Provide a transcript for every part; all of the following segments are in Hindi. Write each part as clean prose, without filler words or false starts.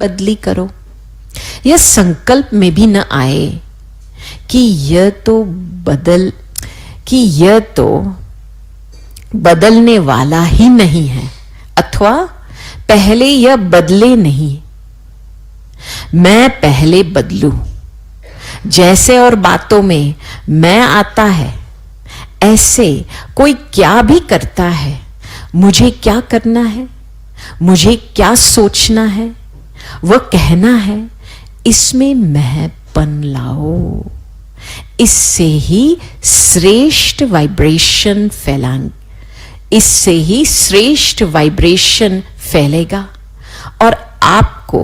बदली करो। यह संकल्प में भी न आए कि यह तो बदलने वाला ही नहीं है, अथवा पहले यह बदले नहीं। मैं पहले बदलूं, जैसे और बातों में मैं आता है, ऐसे कोई क्या भी करता है। मुझे क्या करना है, मुझे क्या सोचना है, वह कहना है, इसमें मैंपन लाओ। इससे ही श्रेष्ठ वाइब्रेशन फैलेगा और आपको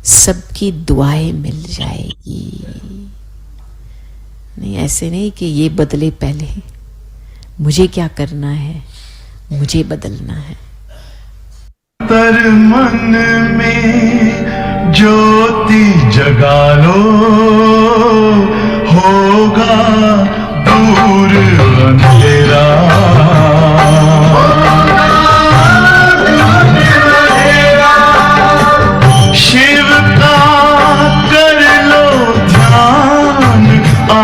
सबकी दुआएं मिल जाएगी। नहीं, ऐसे नहीं कि ये बदले पहले, मुझे क्या करना है, मुझे बदलना है। तर मन में ज्योति जगा लो, होगा दूर अंधेरा। शिव का कर लो ध्यान, आ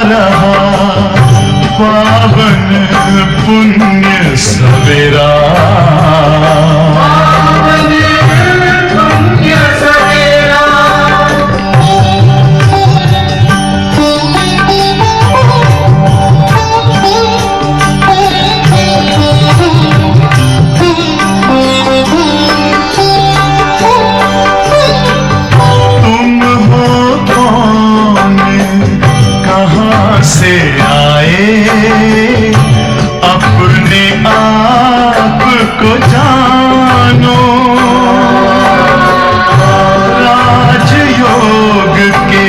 रहा पावन पुण्य सवेरा। से आए अपने आप को जानो, राजयोग के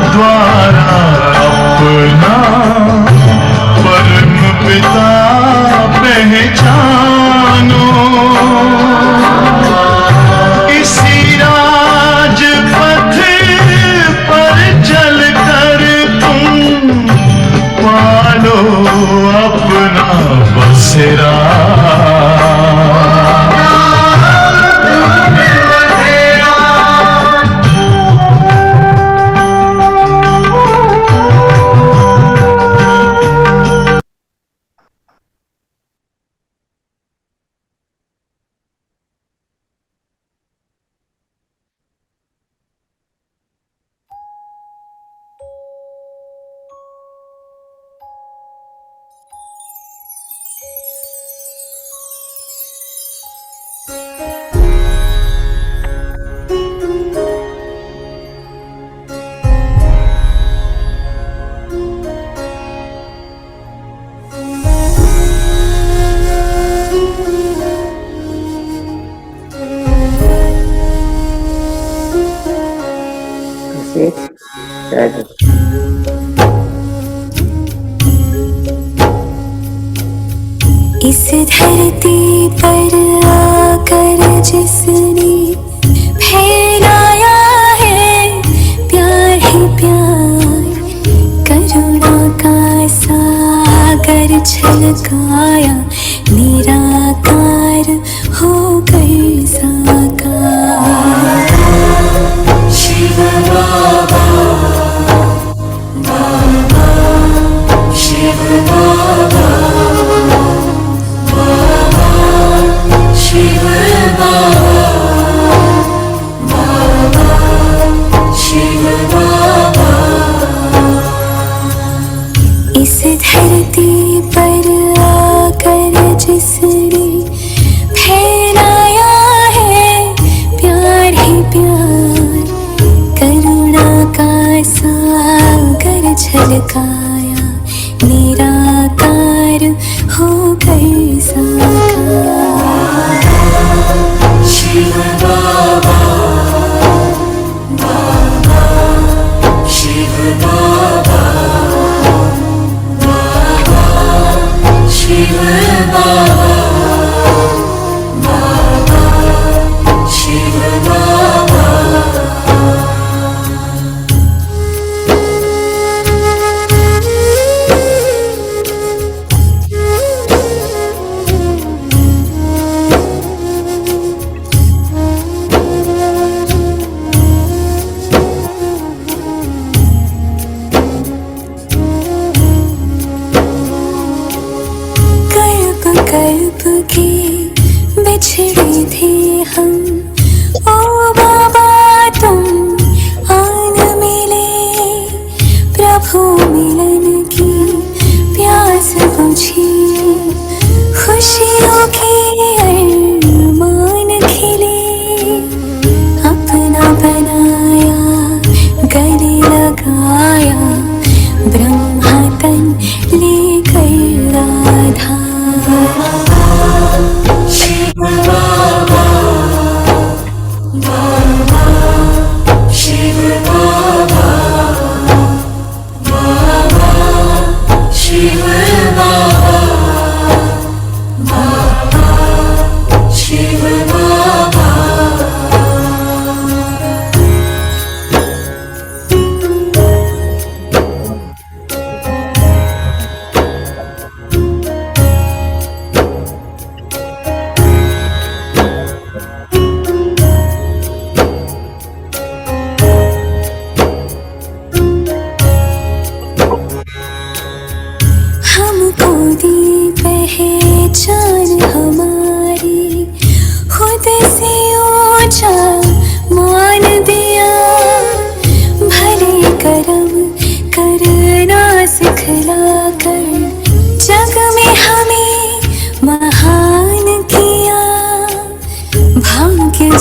द्वारा अपना परम पिता पहचानो। इसी राजपथ पर चलकर पालो अपना बसेरा। इस धरती पर आकर जिसने फैलाया है प्यार ही प्यार, करुणा का सागर छलकाया, निराकार होकर साकार। शिव बाबा बाबा, शिव बाबा बाबा, शिव बाबा बाबा, शिव बाबा। इस धरती पर आकर जिसने फैलाया है प्यार ही प्यार, करुणा का सागर छलकाया, निराकार होकर साकार। शिव बाबा बाबा, शिव बाबा बाबा, शिव बाबा बाबा, शिव बाबा।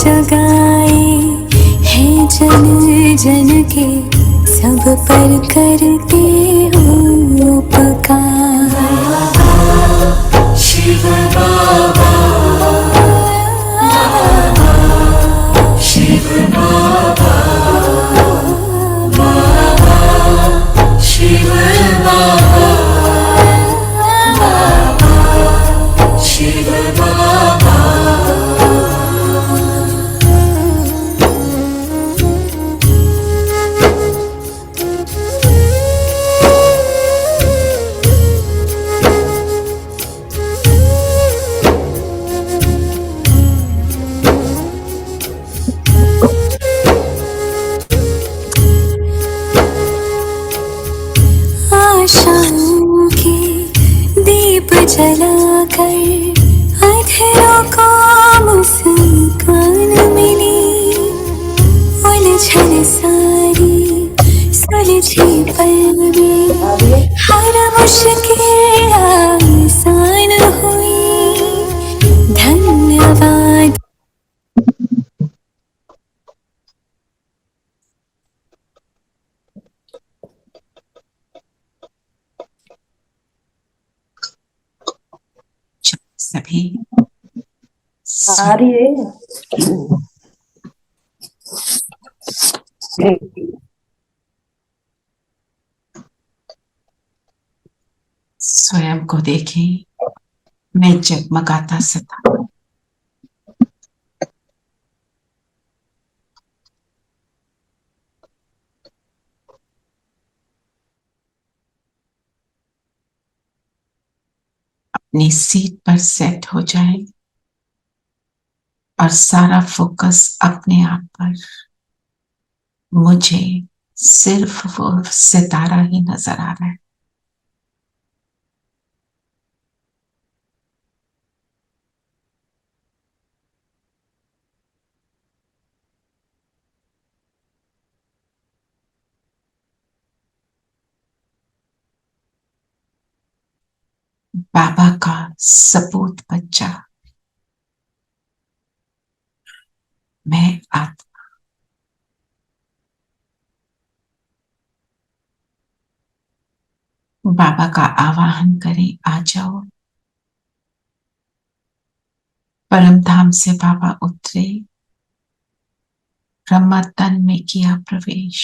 जगाए हैं जन जन के, सब पर करते हो उपकार। शिव बाबा, शिव बाबा, शिव बाबा, शिव बाबा। आशाओं के दीप जलाकर अधरों को मुस्कान मिली, उलझन सारी सुलझी पल में, हर मुश्किल आसान हुई। धन्यवाद। सभी आ रही है। स्वयं को देखें, मैं जगमगाता सितारा। अपनी सीट पर सेट हो जाए और सारा फोकस अपने आप पर। मुझे सिर्फ वो सितारा ही नजर आ रहा है। बाबा का सपूत बच्चा मैं आत्मा। बाबा का आवाहन करें, आ जाओ। परम धाम से बाबा उतरे, ब्रह्मा तन में किया प्रवेश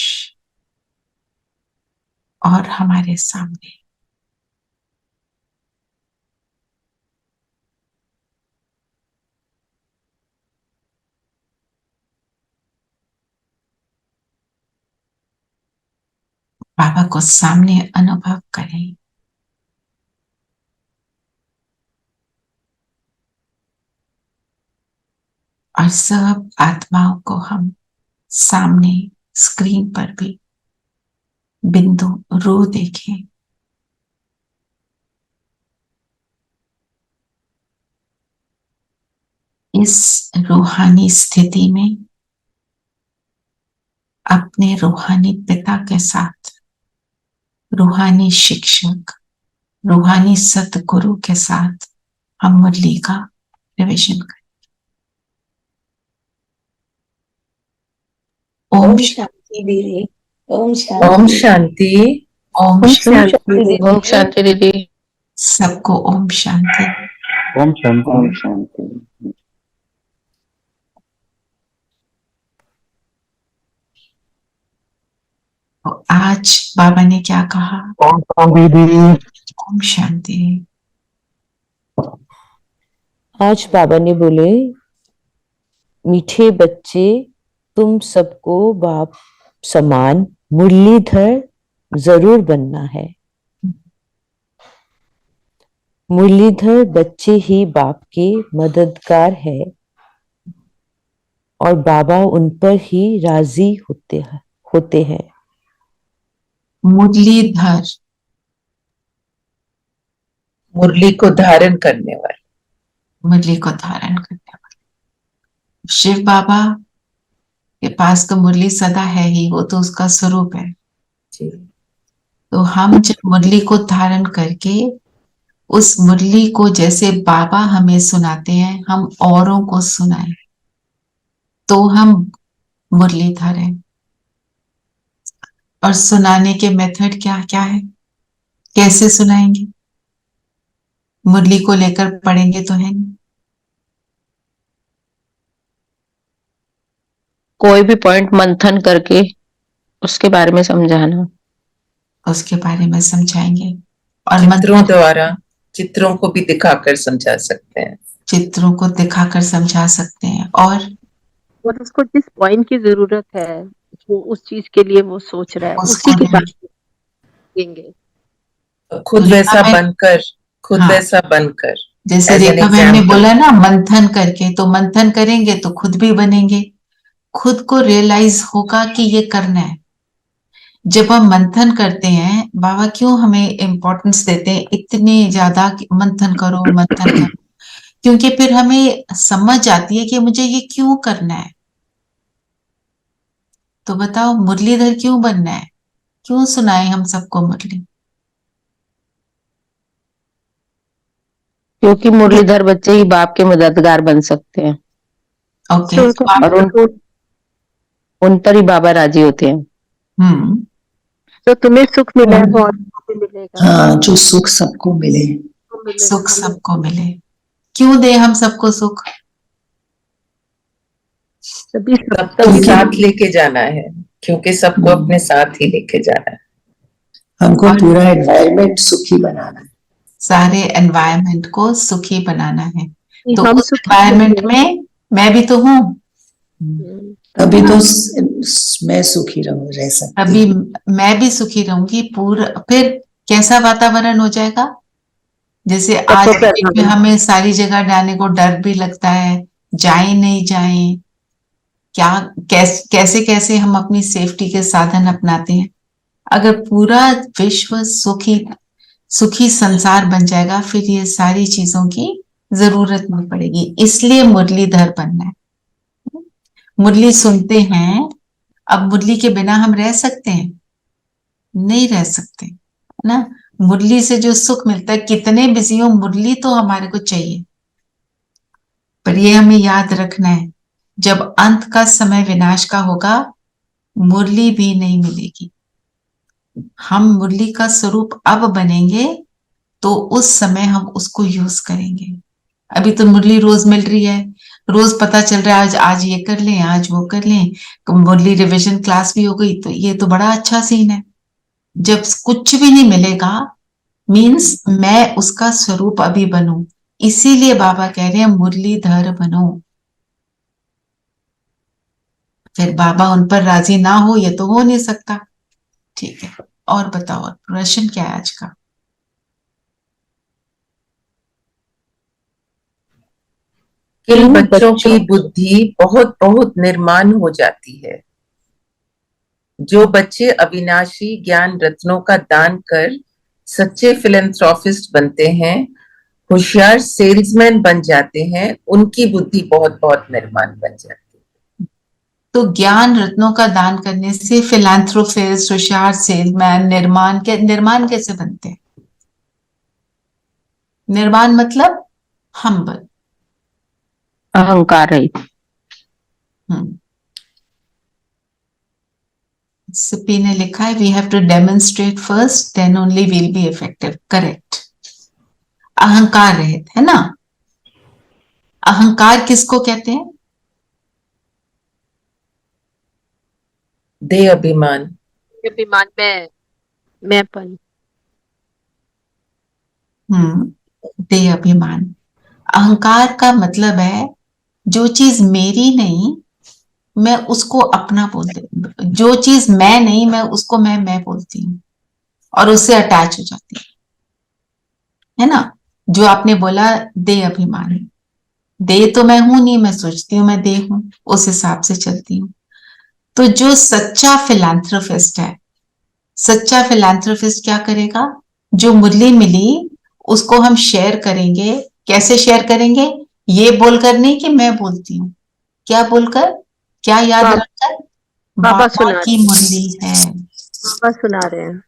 और हमारे सामने बाबा को सामने अनुभव करें। और सब आत्माओं को हम सामने स्क्रीन पर भी बिंदु रो देखें। इस रूहानी स्थिति में अपने रूहानी पिता के साथ, रूहानी शिक्षक, रूहानी सतगुरु के साथ हम मुरली का रिविजन करें। ओम शांति दीदी। ओम ओम शांति। शांति। ओम शांति। ओम शांति दीदी। सबको ओम शांति। ओम शांति। ओम शांति। तो आज बाबा ने क्या कहा? ओम शांति दीदी। ओम शांति। आज बाबा ने बोले, मीठे बच्चे, तुम सबको बाप समान मुरलीधर जरूर बनना है। मुरलीधर बच्चे ही बाप के मददगार है और बाबा उन पर ही राजी होते हैं। मुरलीधर, मुरली को धारण करने वाले। मुरली को धारण करने वाले। शिव बाबा के पास तो मुरली सदा है ही, वो तो उसका स्वरूप है। तो हम जब मुरली को धारण करके उस मुरली को जैसे बाबा हमें सुनाते हैं, हम औरों को सुनाएं। तो हम मुरलीधर हैं। और सुनाने के मेथड क्या क्या है, कैसे सुनाएंगे? मुरली को लेकर पढ़ेंगे तो है नहीं। कोई भी पॉइंट मंथन करके उसके बारे में समझाना। उसके बारे में समझाएंगे। और चित्रों द्वारा, चित्रों को भी दिखाकर समझा सकते हैं। चित्रों को दिखाकर समझा सकते हैं। और उसको जिस पॉइंट की जरूरत है, वो उस चीज के लिए वो सोच रहा है, उसको उसी की बात करेंगे। खुद वैसा बनकर, खुद हाँ। वैसा बनकर, जैसे As an रेखा बहन ने example. बोला ना, मंथन करके, तो मंथन करेंगे तो खुद भी बनेंगे। खुद को रियलाइज होगा कि ये करना है। जब हम मंथन करते हैं, बाबा क्यों हमें इम्पोर्टेंस देते हैं इतने ज्यादा कि मंथन करो मंथन करो? क्योंकि फिर हमें समझ आती है कि मुझे ये क्यों करना है। तो बताओ, मुरलीधर क्यों बनना है? क्यों सुनाए हम सबको मुरली? क्योंकि मुरलीधर बच्चे ही बाप के मददगार बन सकते हैं। ओके। और उन पर ही बाबा राजी होते हैं। तो तुम्हें सुख मिला है वो और भी मिलेगा। हाँ, जो सुख सबको मिले। सुख सबको मिले। क्यों दे हम सबको सुख? सबको साथ लेके जाना है, क्योंकि सबको अपने साथ ही लेके जाना है। हमको पूरा एनवायरनमेंट सुखी बनाना है। सारे एनवायरनमेंट को सुखी बनाना है। तो हम उस एनवायरनमेंट में मैं भी तो हूँ। तभी तो मैं सुखी रह सकती अभी मैं भी सुखी रहूंगी पूरा। फिर कैसा वातावरण हो जाएगा? जैसे आज में हमें सारी जगह जाने को डर भी लगता है, जाए नहीं जाए क्या, कैसे कैसे हम अपनी सेफ्टी के साधन अपनाते हैं। अगर पूरा विश्व सुखी सुखी संसार बन जाएगा, फिर ये सारी चीजों की जरूरत नहीं पड़ेगी। इसलिए मुरलीधर बनना है। मुरली सुनते हैं, अब मुरली के बिना हम रह सकते हैं? नहीं रह सकते ना। मुरली से जो सुख मिलता है, कितने बिजी हो, मुरली तो हमारे को चाहिए। पर ये हमें याद रखना है, जब अंत का समय विनाश का होगा, मुरली भी नहीं मिलेगी। हम मुरली का स्वरूप अब बनेंगे तो उस समय हम उसको यूज करेंगे। अभी तो मुरली रोज मिल रही है, रोज पता चल रहा है, आज आज ये कर लें, आज वो कर लें, मुरली रिवीजन क्लास भी हो गई, तो ये तो बड़ा अच्छा सीन है। जब कुछ भी नहीं मिलेगा, मीन्स मैं उसका स्वरूप अभी बनूं। इसीलिए बाबा कह रहे हैं मुरलीधर बनो। फिर बाबा उन पर राजी ना हो, ये तो हो नहीं सकता। ठीक है, और बताओ प्रश्न क्या है आज का? किन बच्चों की बुद्धि बहुत बहुत निर्माण हो जाती है। जो बच्चे अविनाशी ज्ञान रत्नों का दान कर सच्चे फिलैंथ्रोपिस्ट बनते हैं, होशियार सेल्समैन बन जाते हैं, उनकी बुद्धि बहुत बहुत निर्माण बन जाती है। तो ज्ञान रत्नों का दान करने से फिलैंथ्रोपिस्ट, होशियार सेल्समैन, निर्माण कैसे बनते हैं? निर्माण मतलब हम्बल, अहंकार रहित। सिपी ने लिखा है, we have to demonstrate first, then only will be effective. Correct. अहंकार रहित, है ना? अहंकार किसको कहते हैं? देह अभिमान। अभिमान में मैंपन। देह अभिमान। अहंकार का मतलब है जो चीज मेरी नहीं, मैं उसको अपना बोलती हूँ। जो चीज मैं नहीं, मैं उसको मैं बोलती हूँ और उससे अटैच हो जाती है ना? जो आपने बोला देह अभिमान, देह तो मैं हूं नहीं, मैं सोचती हूँ मैं देह हूं, उस हिसाब से चलती हूँ। तो जो सच्चा फिलैंथ्रोपिस्ट है, सच्चा फिलैंथ्रोपिस्ट क्या करेगा? जो मुरली मिली उसको हम शेयर करेंगे। कैसे शेयर करेंगे? ये बोलकर नहीं कि मैं बोलती हूँ, क्या बोलकर, क्या याद रखकर? बाबा की मुरली है। बाबा सुना रहे हैं।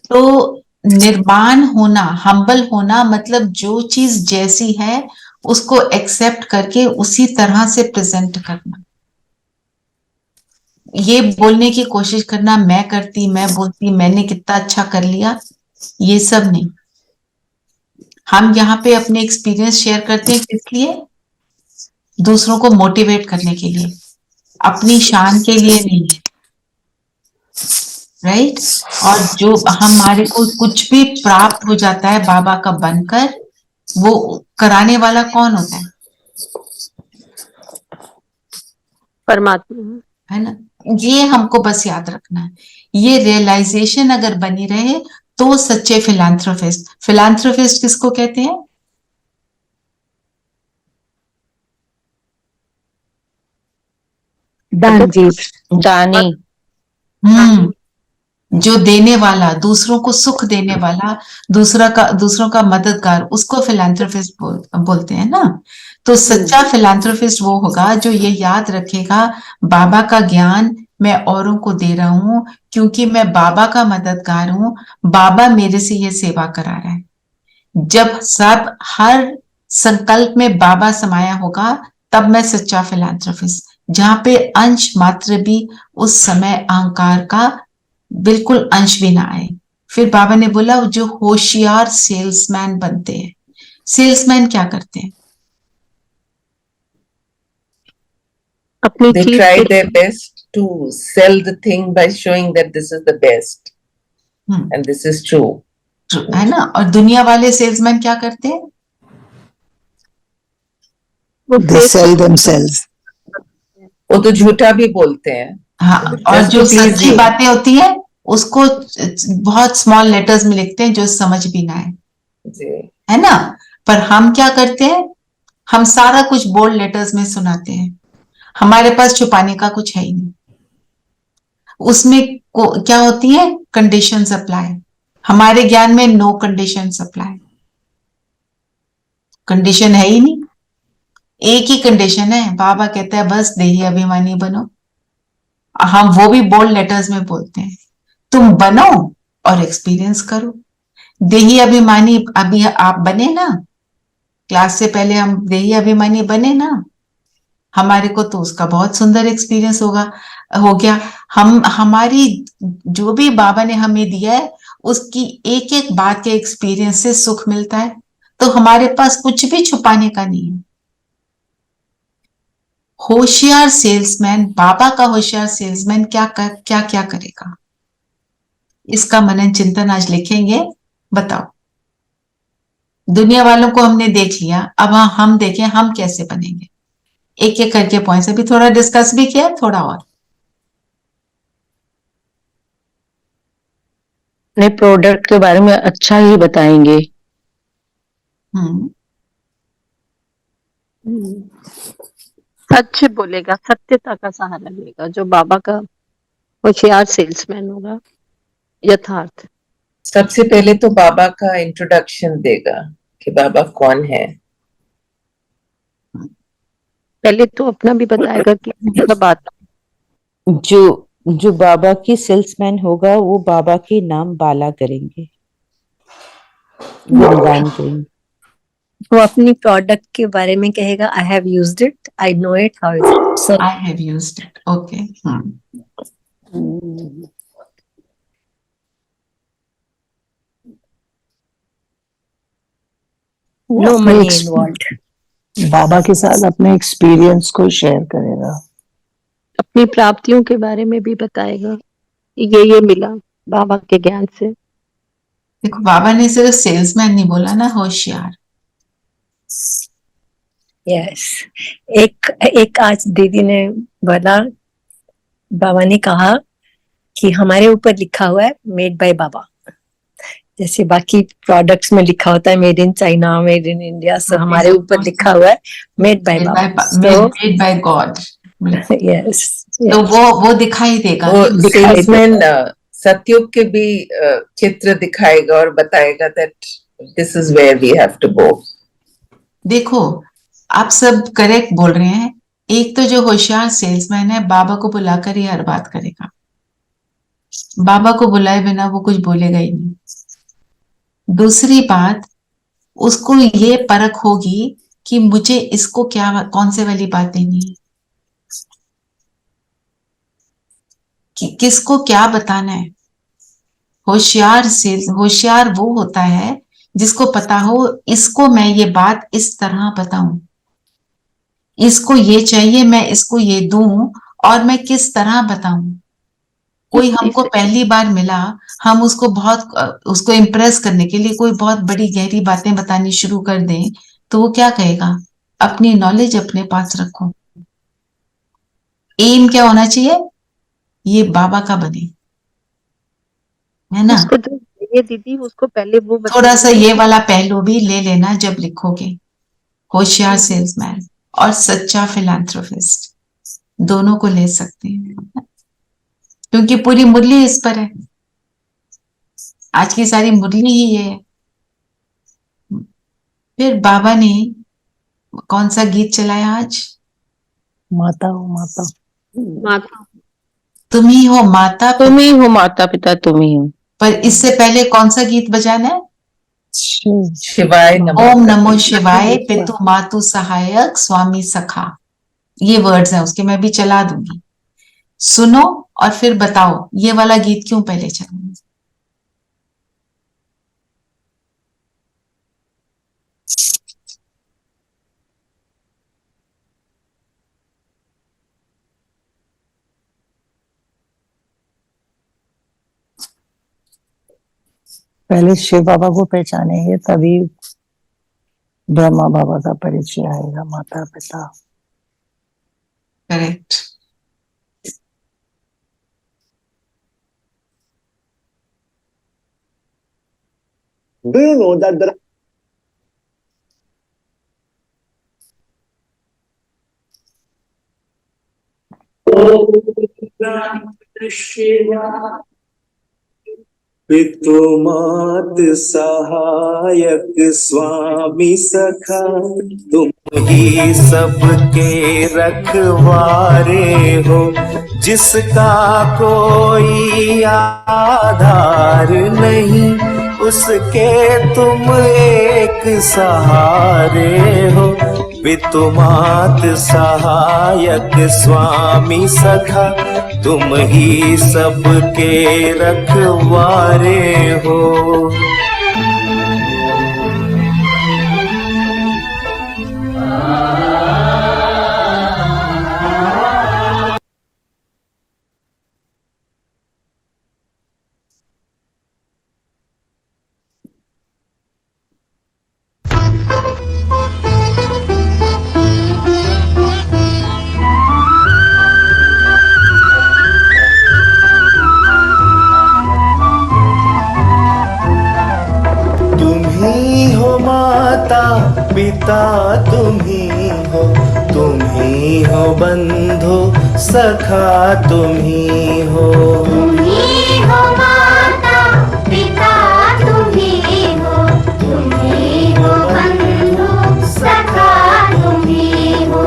तो निर्माण होना, हम्बल होना मतलब जो चीज जैसी है उसको एक्सेप्ट करके उसी तरह से प्रेजेंट करना। ये बोलने की कोशिश करना मैं करती, मैं बोलती, मैंने कितना अच्छा कर लिया, ये सब नहीं। हम यहाँ पे अपने एक्सपीरियंस शेयर करते हैं किस लिए? दूसरों को मोटिवेट करने के लिए, अपनी शान के लिए नहीं, राइट? और जो हमारे को कुछ भी प्राप्त हो जाता है बाबा का बनकर, वो कराने वाला कौन होता है? परमात्मा। है ना? ये हमको बस याद रखना है। ये रियलाइजेशन अगर बनी रहे तो सच्चे फिलांथ्रोपिस्ट। फिलांथ्रोपिस्ट किसको कहते हैं? दानी। दानी। जो देने वाला, दूसरों को सुख देने वाला, दूसरों का मददगार, उसको फिलांथ्रोपिस्ट बोलते हैं ना। तो सच्चा फिलांथ्रोपिस्ट वो होगा जो ये याद रखेगा बाबा का ज्ञान मैं औरों को दे रहा हूं क्योंकि मैं बाबा का मददगार हूं, बाबा मेरे से ये सेवा करा रहा है। जब सब हर संकल्प में बाबा समाया होगा तब मैं सच्चा फिलांथ्रोपिस्ट, जहां पे अंश मात्र भी उस समय अहंकार का बिल्कुल अंश भी ना आए। फिर बाबा ने बोला जो होशियार सेल्समैन बनते हैं। सेल्समैन क्या करते हैं? अपनी They चीज try के their best to sell the thing by showing that this is the best and this is true. है ना? और दुनिया वाले सेल्समैन क्या करते हैं? They sell themselves. वो तो झूठा भी बोलते हैं। हाँ, और Just जो to please सच्ची you. बातें होती है उसको बहुत स्मॉल लेटर्स में लिखते हैं जो समझ भी ना आए, जी। है ना? पर हम क्या करते हैं? हम सारा कुछ बोल्ड लेटर्स में सुनाते हैं। हमारे पास छुपाने का कुछ है ही नहीं। उसमें क्या होती है? Conditions apply. हमारे ज्ञान में नो कंडीशंस अप्लाई। कंडीशन है ही नहीं, एक ही कंडीशन है। बाबा कहता है बस देही अभिमानी बनो। हम वो भी बोल्ड लेटर्स में बोलते हैं, तुम बनो और एक्सपीरियंस करो। देही अभिमानी अभी आप बने ना, क्लास से पहले हम देही अभिमानी बने ना, हमारे को तो उसका बहुत सुंदर एक्सपीरियंस हो गया। हमारी जो भी बाबा ने हमें दिया है उसकी एक एक बात के एक्सपीरियंस से सुख मिलता है। तो हमारे पास कुछ भी छुपाने का नहीं है। होशियार सेल्समैन, बाबा का होशियार सेल्समैन क्या करेगा? इसका मनन चिंतन आज लिखेंगे। बताओ, दुनिया वालों को हमने देख लिया, अब हम देखें हम कैसे बनेंगे। एक एक करके पॉइंट्स अभी थोड़ा डिस्कस भी किया, थोड़ा और अपने प्रोडक्ट के बारे में अच्छा ही बताएंगे। सच बोलेगा, सत्यता का सहारा लेगा, जो बाबा का होशियार सेल्समैन होगा। यथार्थ। सबसे पहले तो बाबा का इंट्रोडक्शन देगा कि बाबा कौन है। पहले तो अपना भी बताएगा कि सब आता। जो बाबा की सेल्समैन होगा वो बाबा के नाम बाला करेंगे, गुणगान करेंगे। वो अपनी प्रोडक्ट के बारे में कहेगा, I have used it, I know it, how is it, so I have used it. Okay. No money involved. बाबा के साथ अपने एक्सपीरियंस को शेयर करेगा, अपनी प्राप्तियों के बारे में भी बताएगा, ये मिला बाबा के ज्ञान से। देखो, बाबा ने सिर्फ सेल्समैन नहीं बोला ना, होशियार। यस। एक आज दीदी ने बोला, बाबा ने कहा कि हमारे ऊपर लिखा हुआ है मेड बाय बाबा, जैसे बाकी प्रोडक्ट्स में लिखा होता है made in China, made in India, so हमारे ऊपर लिखा हुआ है मेड बाय बाबा, मेड बाय गॉड। यस। तो वो दिखाई देगा। वो सेल्समैन सतयुग के भी चित्र दिखाएगा और बताएगा that this is where we have to go. देखो, आप सब करेक्ट बोल रहे हैं। एक तो जो होशियार सेल्समैन है बाबा को बुलाकर ही हर बात करेगा, बाबा को बुलाए बिना वो कुछ बोलेगा ही नहीं। दूसरी बात, उसको ये परख होगी कि मुझे इसको क्या, कौन से वाली बात देनी है, कि किसको क्या बताना है। होशियार वो होता है जिसको पता हो इसको मैं ये बात इस तरह बताऊं, इसको ये चाहिए, मैं इसको ये दूं, और मैं किस तरह बताऊं। कोई हमको पहली बार मिला, हम उसको उसको इम्प्रेस करने के लिए कोई बहुत बड़ी गहरी बातें बतानी शुरू कर दें, तो वो क्या कहेगा, अपनी नॉलेज अपने पास रखो। एम क्या होना चाहिए, ये बाबा का बने, है ना। उसको जो चाहिए दीदी उसको पहले वो थोड़ा सा बताइए। ये वाला पहलू भी ले लेना जब लिखोगे। होशियार सेल्समैन और सच्चा फिलैंथ्रोपिस्ट दोनों को ले सकते हैं, क्योंकि पूरी मुरली इस पर है। आज की सारी मुरली ही ये है। फिर बाबा ने कौन सा गीत चलाया आज, माता हो माता, माता तुम ही हो माता, तुम ही हो माता पिता, तुम ही हो। पर इससे पहले कौन सा गीत बजाना है, शिवाय नमः। ओम नमो शिवाय, पितु मातु सहायक स्वामी सखा। ये वर्ड्स हैं उसके, मैं भी चला दूंगी, सुनो और फिर बताओ ये वाला गीत क्यों पहले चला। पहले शिव बाबा को पहचानेंगे तभी ब्रह्मा बाबा का परिचय आएगा, माता पिता। Correct. Do you know that there पितु मात सहायक स्वामी सखा, तुम ही सबके रखवारे हो, जिसका कोई आधार नहीं, उसके तुम एक सहारे हो। पितु मात सहायक स्वामी सखा, तुम ही सबके रखवारे हो। तुम ही हो माता पिता, तुम ही हो बंधु सखा, तुम ही हो। तुम ही हो माता पिता, तुम ही हो बंधु सखा, तुम ही हो।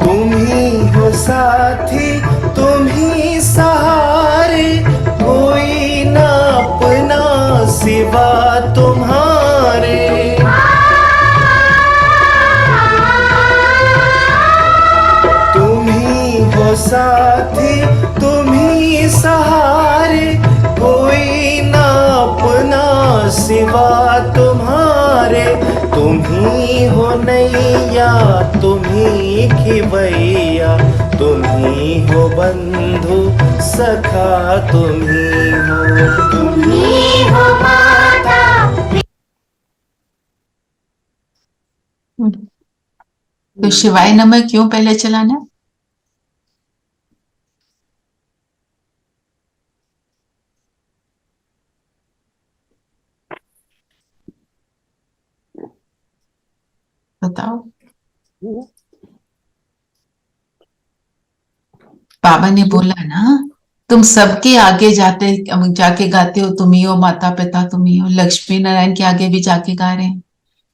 तुम ही हो साथी, तुम ही सहारे, कोई ना अपना सिवा तुम्हारे। तुम ही हो साथी, तुम ही सहारे, कोई ना अपना सिवा तुम्हारे। तुम ही हो नैया, तुम ही खिवैया, तुम ही हो बंधु सखा, तुम ही हो। तुम ही हो माता। तो शिवाय नमः क्यों पहले चलाना, बताओ। बाबा ने बोला ना, तुम सबके आगे जाके गाते हो, तुम ही हो माता पिता, तुम ही हो। लक्ष्मी नारायण के आगे भी जाके गा रहे हैं,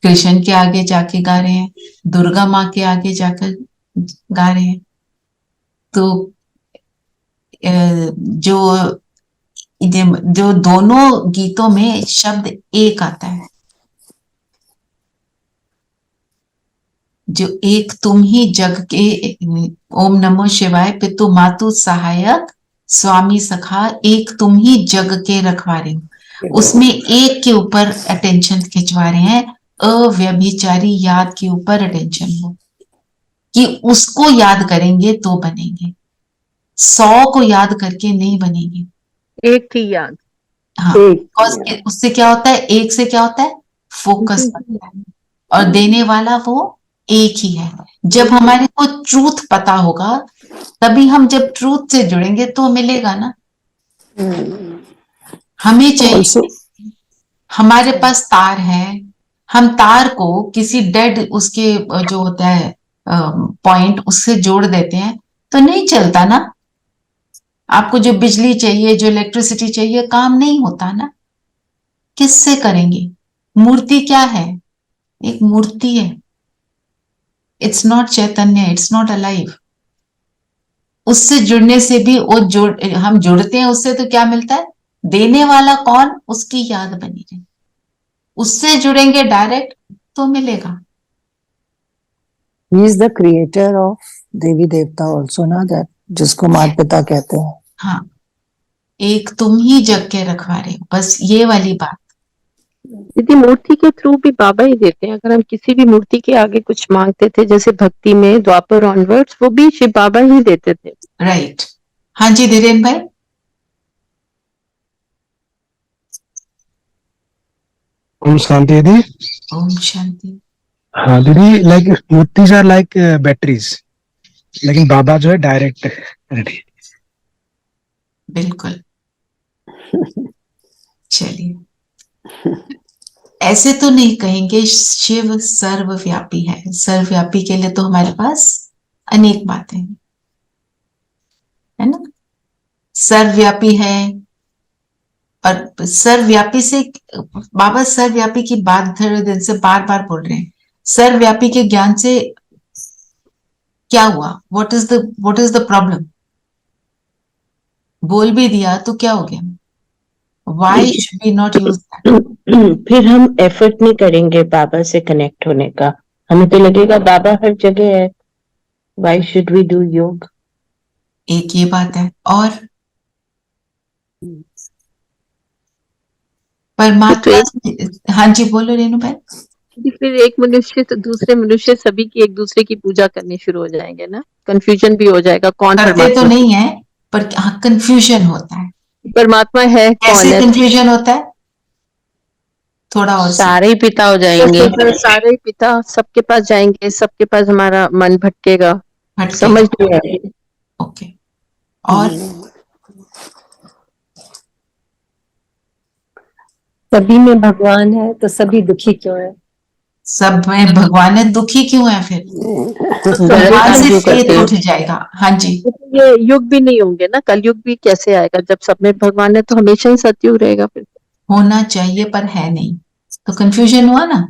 कृष्ण के आगे जाके गा रहे हैं, दुर्गा माँ के आगे जाकर गा रहे हैं। तो जो जो दोनों गीतों में शब्द एक आता है, जो एक तुम ही जग के, ओम नमो शिवाय, पितु मातु सहायक स्वामी सखा, एक तुम ही जग के रखवारे हो, उसमें एक के ऊपर अटेंशन खिंचवा रहे हैं, अव्यभिचारी याद के ऊपर अटेंशन हो कि उसको याद करेंगे तो बनेंगे, 100 को याद करके नहीं बनेंगे। एक थी याद। हाँ, और उससे क्या होता है, एक से क्या होता है, फोकस बनता है, और देने वाला वो एक ही है। जब हमारे को ट्रूथ पता होगा, तभी हम जब ट्रूथ से जुड़ेंगे तो मिलेगा ना। हमें चाहिए, हमारे पास तार है, हम तार को किसी डेड उसके जो होता है पॉइंट, उससे जोड़ देते हैं तो नहीं चलता ना। आपको जो बिजली चाहिए, जो इलेक्ट्रिसिटी चाहिए, काम नहीं होता ना। किससे करेंगे? मूर्ति क्या है? एक मूर्ति है। It's not Chaitanya, it's not alive. उससे जुड़ने से भी वो हम जुड़ते हैं उससे तो क्या मिलता है? देने वाला कौन? उसकी याद बनी रहे। उससे जुड़ेंगे डायरेक्ट तो मिलेगा। He is the creator of देवी देवता also ना, that जिसको माता पिता कहते हैं। हाँ, एक तुम ही जग के रखवारे हो, बस ये वाली बात। दीदी मूर्ति के थ्रू भी बाबा ही देते हैं। अगर हम किसी भी मूर्ति के आगे कुछ मांगते थे, जैसे भक्ति में द्वापर ऑनवर्ड्स, वो भी शिव बाबा ही देते थे। राइट। हाँ जी धीरेन भाई। ओम शांति दीदी। ओम शांति। हाँ दीदी, लाइक मूर्तिज आर लाइक बैटरीज, लेकिन बाबा जो है डायरेक्ट। बिल्कुल। चलिए, ऐसे तो नहीं कहेंगे शिव सर्वव्यापी है। सर्वव्यापी के लिए तो हमारे पास अनेक बातें हैं, है ना। सर्वव्यापी है, और सर्वव्यापी से बाबा सर्वव्यापी की बात थोड़े दिन से बार बार बोल रहे हैं। सर्वव्यापी के ज्ञान से क्या हुआ? What is the problem? बोल भी दिया तो क्या हो गया? Why should we not use that? फिर हम एफर्ट नहीं करेंगे बाबा से कनेक्ट होने का। हमें तो लगेगा बाबा हर जगह है, Why should we do योग? एक ये बात है। और परमात्मा, हाँ जी बोलो रेणु भाई। फिर एक मनुष्य तो दूसरे मनुष्य सभी की एक दूसरे की पूजा करनी शुरू हो जाएंगे ना। कंफ्यूजन भी हो जाएगा, कौन करते तो नहीं है, पर हाँ कंफ्यूजन होता है। परमात्मा है कौन कैसे है? कंफ्यूजन होता है? थोड़ा और सारे ही पिता हो जाएंगे। सारे पिता सबके पास जाएंगे, सबके पास हमारा मन भटकेगा, समझ नहीं आएगी। ओके। और सभी में भगवान है तो सभी दुखी क्यों है? सब में भगवान है, दुखी क्यों है? फिर भगवान से फेथ उठ जाएगा। हाँ जी। ये युग भी नहीं होंगे ना, कलयुग भी कैसे आएगा? जब सब में भगवान है तो हमेशा ही सतयुग रहेगा। फिर होना चाहिए पर है नहीं, तो कंफ्यूजन हुआ ना।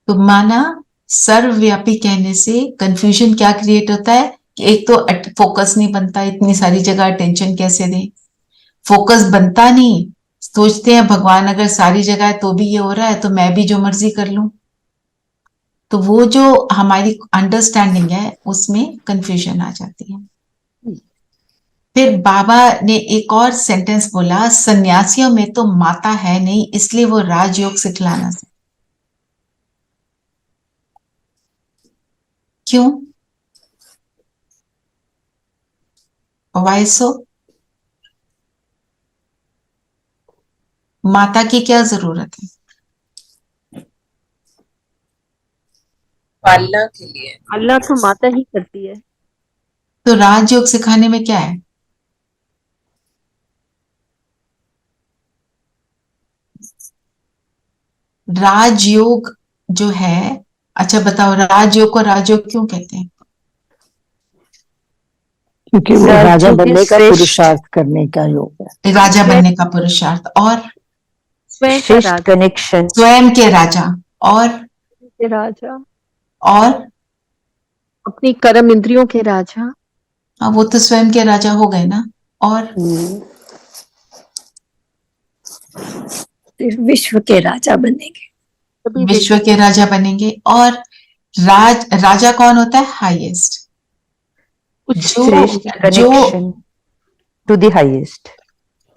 तो माना सर्वव्यापी कहने से कंफ्यूजन क्या क्रिएट होता है कि एक तो फोकस नहीं बनता, इतनी सारी जगह अटेंशन कैसे दें? फोकस बनता नहीं, सोचते हैं भगवान अगर सारी जगह है तो भी ये हो रहा है तो मैं भी जो मर्जी कर लूं। तो वो जो हमारी अंडरस्टैंडिंग है उसमें कंफ्यूजन आ जाती है। फिर बाबा ने एक और सेंटेंस बोला, सन्यासियों में तो माता है नहीं, इसलिए वो राजयोग सिखलाना से। क्यों? वाई सो? माता की क्या जरूरत है? पालना के लिए। अल्लाह तो माता ही करती है। तो राजयोग सिखाने में क्या है? राजयोग जो है, अच्छा बताओ, राजयोग को राजयोग क्यों कहते हैं? क्योंकि वो राजा बनने का पुरुषार्थ करने का योग है। राजा बनने का पुरुषार्थ और स्वयं कनेक्शन, स्वयं के राजा और राजा और अपनी कर्म इंद्रियों के राजा। हाँ, वो तो स्वयं के राजा हो गए ना। और फिर विश्व के राजा बनेंगे। विश्व के राजा बनेंगे। और राजा कौन होता है? हाईएस्ट, श्रेष्ठ जो connection to the highest.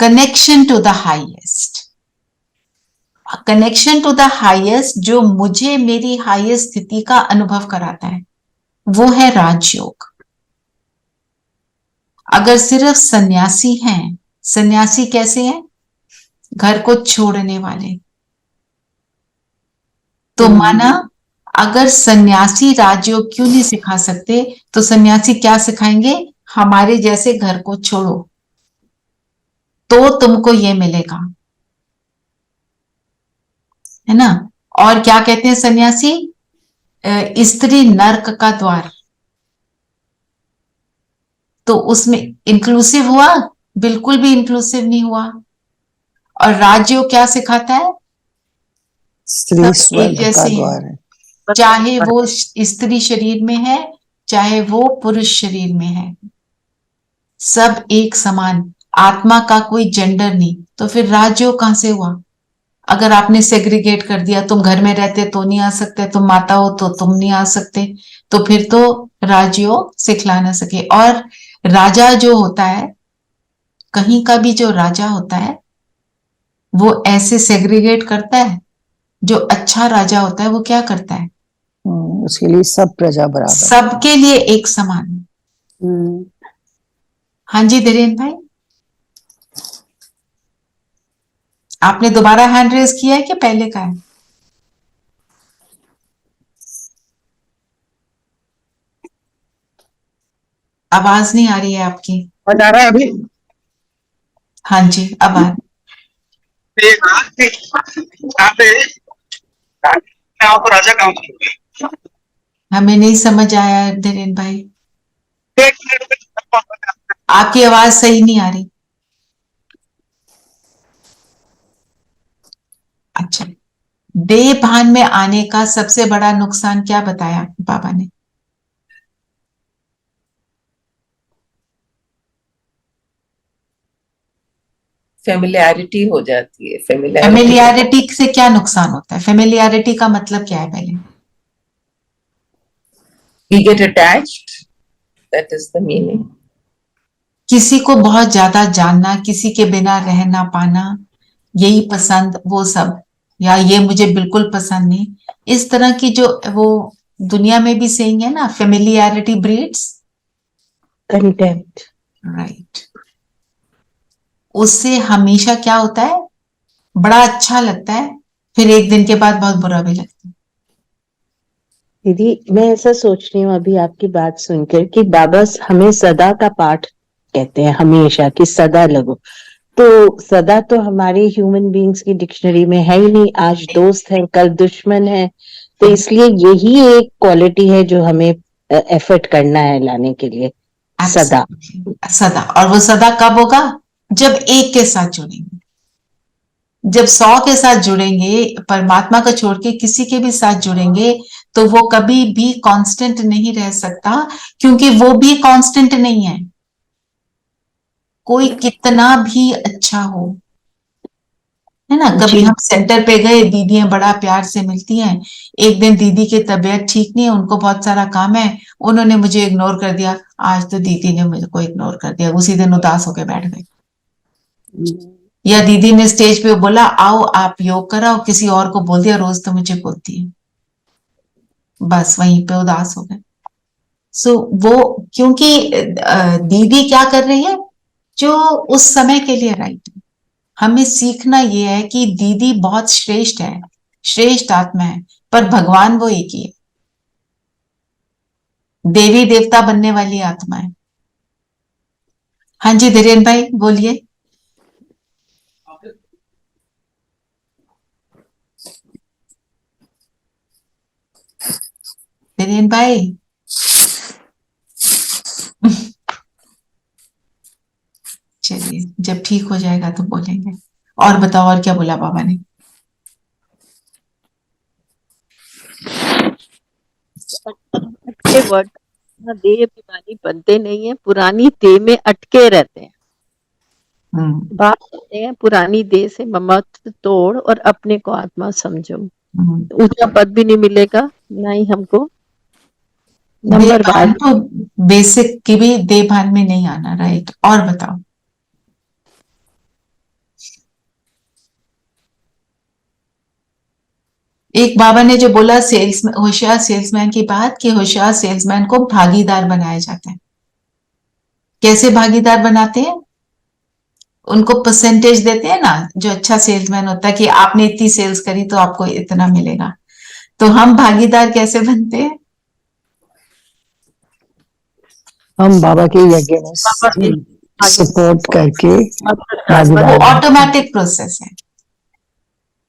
Connection to the highest, connection to the highest, जो मुझे मेरी हाईएस्ट स्थिति का अनुभव कराता है, वो है राजयोग। अगर सिर्फ सन्यासी हैं, सन्यासी कैसे हैं? घर को छोड़ने वाले। तो माना अगर सन्यासी राजयोग क्यों नहीं सिखा सकते, तो सन्यासी क्या सिखाएंगे? हमारे जैसे घर को छोड़ो तो तुमको ये मिलेगा, है ना। और क्या कहते हैं सन्यासी? स्त्री नर्क का द्वार। तो उसमें इंक्लूसिव हुआ? बिल्कुल भी इंक्लूसिव नहीं हुआ। और राजयोग क्या सिखाता है? स्त्री सब स्वर्ग एक का जैसे हैं, द्वार है। चाहे वो स्त्री शरीर में है, चाहे वो पुरुष शरीर में है, सब एक समान। आत्मा का कोई जेंडर नहीं। तो फिर राजयोग कहां से हुआ? अगर आपने सेग्रीगेट कर दिया, तुम घर में रहते तो नहीं आ सकते, तुम माता हो तो तुम नहीं आ सकते, तो फिर तो राजयोग सिखला ना सके। और राजा जो होता है, कहीं का भी जो राजा होता है, वो ऐसे सेग्रीगेट करता है। जो अच्छा राजा होता है वो क्या करता है? उसके लिए सब प्रजा बराबर, सबके लिए एक समान। हाँ जी धीरेन्द्र भाई, आपने दोबारा हैंड रेज किया है कि पहले का है? आवाज नहीं आ रही है आपकी। आ रहा है अभी? हाँ जी, अब आ आप राजा कहाँ? हमें नहीं समझ आया धीरेन्द्र भाई, आपकी आवाज सही नहीं आ रही। अच्छा, देह भान में आने का सबसे बड़ा नुकसान क्या बताया बाबा ने? फेमिलियरिटी हो जाती है। फेमिलियरिटी से क्या नुकसान होता है? फेमिलियरिटी का मतलब क्या है? पहले We get attached, that is the meaning. किसी को बहुत ज्यादा जानना, किसी के बिना रह ना पाना, यही पसंद, वो सब, या ये मुझे बिल्कुल पसंद नहीं, इस तरह की जो वो दुनिया में भी सेइंग है ना, फेमिलियरिटी ब्रीड्स कंटेम्प्ट। राइट। उससे हमेशा क्या होता है? बड़ा अच्छा लगता है, फिर एक दिन के बाद बहुत बुरा भी लगता है। दीदी मैं ऐसा सोच रही हूँ अभी आपकी बात सुनकर कि बाबा हमें सदा का पाठ कहते हैं हमेशा, कि सदा लगो। तो सदा तो हमारी ह्यूमन बीइंग्स की डिक्शनरी में है ही नहीं। आज दोस्त है, कल दुश्मन है। तो इसलिए यही एक क्वालिटी है जो हमें एफर्ट करना है लाने के लिए, सदा। सदा। और वो सदा कब होगा? जब एक के साथ जुड़ेंगे। जब 100 के साथ जुड़ेंगे, परमात्मा को छोड़ के किसी के भी साथ जुड़ेंगे, तो वो कभी भी कांस्टेंट नहीं रह सकता, क्योंकि वो भी कांस्टेंट नहीं है। कोई कितना भी अच्छा हो, है ना। कभी हम सेंटर पे गए, दीदियां बड़ा प्यार से मिलती हैं। एक दिन दीदी की तबीयत ठीक नहीं है, उनको बहुत सारा काम है, उन्होंने मुझे इग्नोर कर दिया। आज तो दीदी ने मुझको इग्नोर कर दिया, उसी दिन उदास होकर बैठ गए। या दीदी ने स्टेज पे बोला आओ आप योग कराओ, किसी और को बोल दिया, रोज तो मुझे बोलती है, बस वहीं पे उदास हो गए। सो वो, क्योंकि दीदी क्या कर रही है? जो उस समय के लिए राइट है। हमें सीखना यह है कि दीदी बहुत श्रेष्ठ है, श्रेष्ठ आत्मा है, पर भगवान वो एक ही है। देवी देवता बनने वाली आत्मा है। हाँ जी धीरेन्द्र भाई बोलिए। धीरेन्द्र भाई चलिए, जब ठीक हो जाएगा तो बोलेंगे। और बताओ, और क्या बोला बाबा ने? अच्छे वर्ड देह अभिमानी बनते नहीं है, पुरानी देह में अटके रहते हैं। बात करते हैं पुरानी देह से ममत्व तोड़ और अपने को आत्मा समझो। ऊंचा पद भी नहीं मिलेगा, ना ही हमको नंबर देहभान तो बेसिक की भी देहभान में नहीं आना, राइट। और बताओ। एक बाबा ने जो बोला होशियार सेल्समैन की बात, कि होशियार सेल्समैन को भागीदार बनाया जाता है। कैसे भागीदार बनाते हैं? उनको परसेंटेज देते हैं ना, जो अच्छा सेल्समैन होता है कि आपने इतनी सेल्स करी तो आपको इतना मिलेगा। तो हम भागीदार कैसे बनते हैं? हम बाबा के यज्ञ में सपोर्ट करके वो ऑटोमेटिक प्रोसेस है।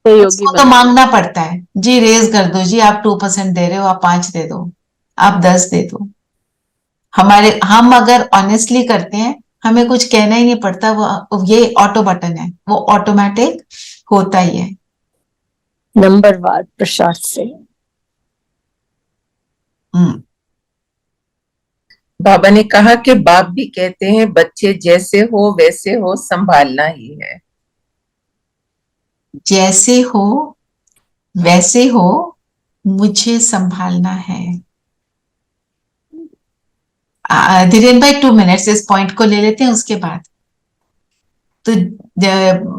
उसको तो मांगना पड़ता है, जी रेज कर दो जी, आप 2% दे रहे हो, आप 5 दे दो, आप 10 दे दो। हम अगर ऑनेस्टली करते हैं, हमें कुछ कहना ही नहीं पड़ता, वो ये ऑटो बटन है, वो ऑटोमेटिक होता ही है। नंबरवार प्रसाद से। बाबा ने कहा कि बाप भी कहते हैं बच्चे जैसे हो वैसे हो, संभालना ही है। जैसे हो वैसे हो, मुझे संभालना है। धीरेन भाई 2 मिनट्स इस पॉइंट को ले लेते हैं, उसके बाद। तो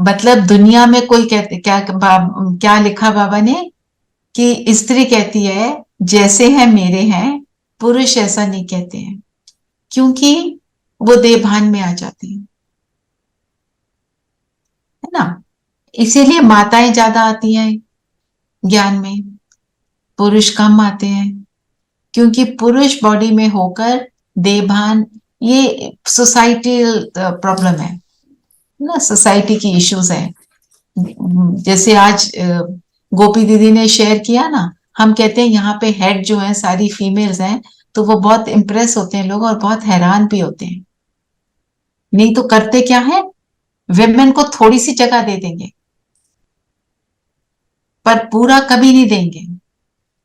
मतलब दुनिया में कोई कहते क्या लिखा बाबा ने, कि स्त्री कहती है जैसे हैं मेरे हैं, पुरुष ऐसा नहीं कहते हैं, क्योंकि वो देहभान में आ जाते हैं, है ना। इसीलिए माताएं ज्यादा आती हैं ज्ञान में, पुरुष कम आते हैं, क्योंकि पुरुष बॉडी में होकर देहभान, ये सोसाइटल प्रॉब्लम है ना, सोसाइटी की इश्यूज है। जैसे आज गोपी दीदी ने शेयर किया ना, हम कहते हैं यहाँ पे हेड जो है सारी फीमेल्स हैं, तो वो बहुत इंप्रेस होते हैं लोग, और बहुत हैरान भी होते हैं। नहीं तो करते क्या है, विमेन को थोड़ी सी जगह दे देंगे, पर पूरा कभी नहीं देंगे।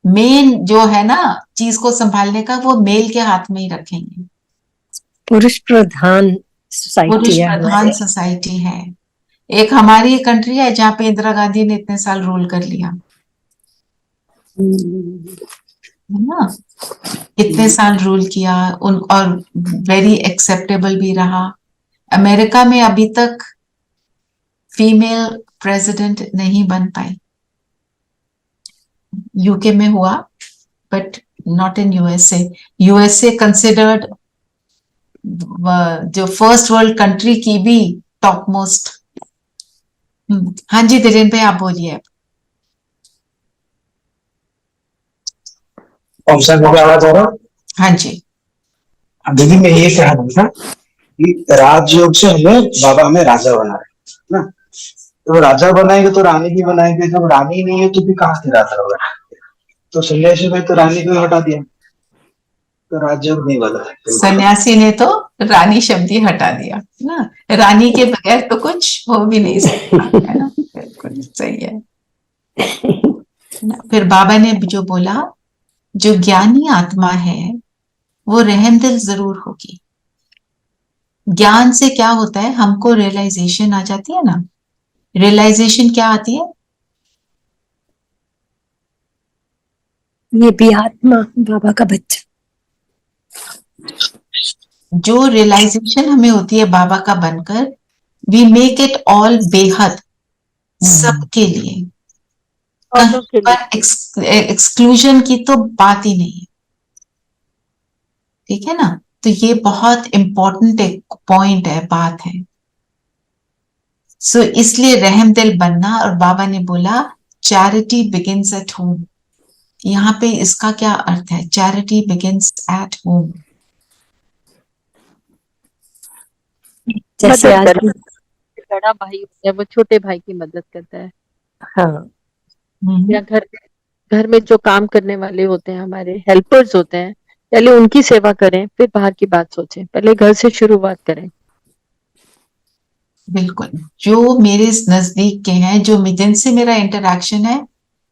मेन जो है ना चीज को संभालने का, वो मेल के हाथ में ही रखेंगे। पुरुष प्रधान सोसाइटी है, पुरुष प्रधान सोसाइटी है। एक हमारी कंट्री है जहाँ पे इंदिरा गांधी ने इतने साल रूल कर लिया, है ना, इतने साल रूल किया और वेरी एक्सेप्टेबल भी रहा। अमेरिका में अभी तक फीमेल प्रेसिडेंट नहीं बन पाई। यूके में हुआ, but not in USA. USA considered जो फर्स्ट वर्ल्ड कंट्री की भी टॉप मोस्ट। हाँ जी धीरेन भाई, आप बोलिए। आवाज आ रहा? हाँ जी। दीदी मैं ये कह रहा था कि राजयोग से बाबा हमें राजा बना रहे ना, तो राजा बनाएंगे तो रानी भी बनाएंगे, जब रानी नहीं है तो भी कहाँ से राजा होगा। तो सन्यासी में तो रानी को हटा दिया, तो राजयोग नहीं बना। सन्यासी ने तो रानी शब्द ही हटा दिया ना, रानी के बगैर तो कुछ हो भी नहीं सकता, है ना। बिल्कुल सही है। फिर बाबा ने जो बोला, जो ज्ञानी आत्मा है वो रहमदिल जरूर होगी। ज्ञान से क्या होता है, हमको रियलाइजेशन आ जाती है ना। रियलाइजेशन क्या आती है? ये भी आत्मा बाबा का बच्चा। जो रियलाइजेशन हमें होती है बाबा का बनकर, वी मेक इट ऑल बेहद, सबके लिए। कहीं पर एक्सक्लूजन की तो बात ही नहीं है, ठीक है ना। तो ये बहुत इंपॉर्टेंट एक पॉइंट है, बात है। सो इसलिए रहमदिल बनना। और बाबा ने बोला चैरिटी बिगिंस एट होम। यहाँ पे इसका क्या अर्थ है, चैरिटी बिगिंस एट होम। जैसे आज बड़ा भाई होता है वो छोटे भाई की मदद करता है। हाँ, या घर में जो काम करने वाले होते हैं, हमारे हेल्पर्स होते हैं, पहले उनकी सेवा करें, फिर बाहर की बात सोचें, पहले घर से शुरुआत करें। बिल्कुल। जो मेरे नजदीक के हैं, जो जिनसे मेरा इंटरेक्शन है,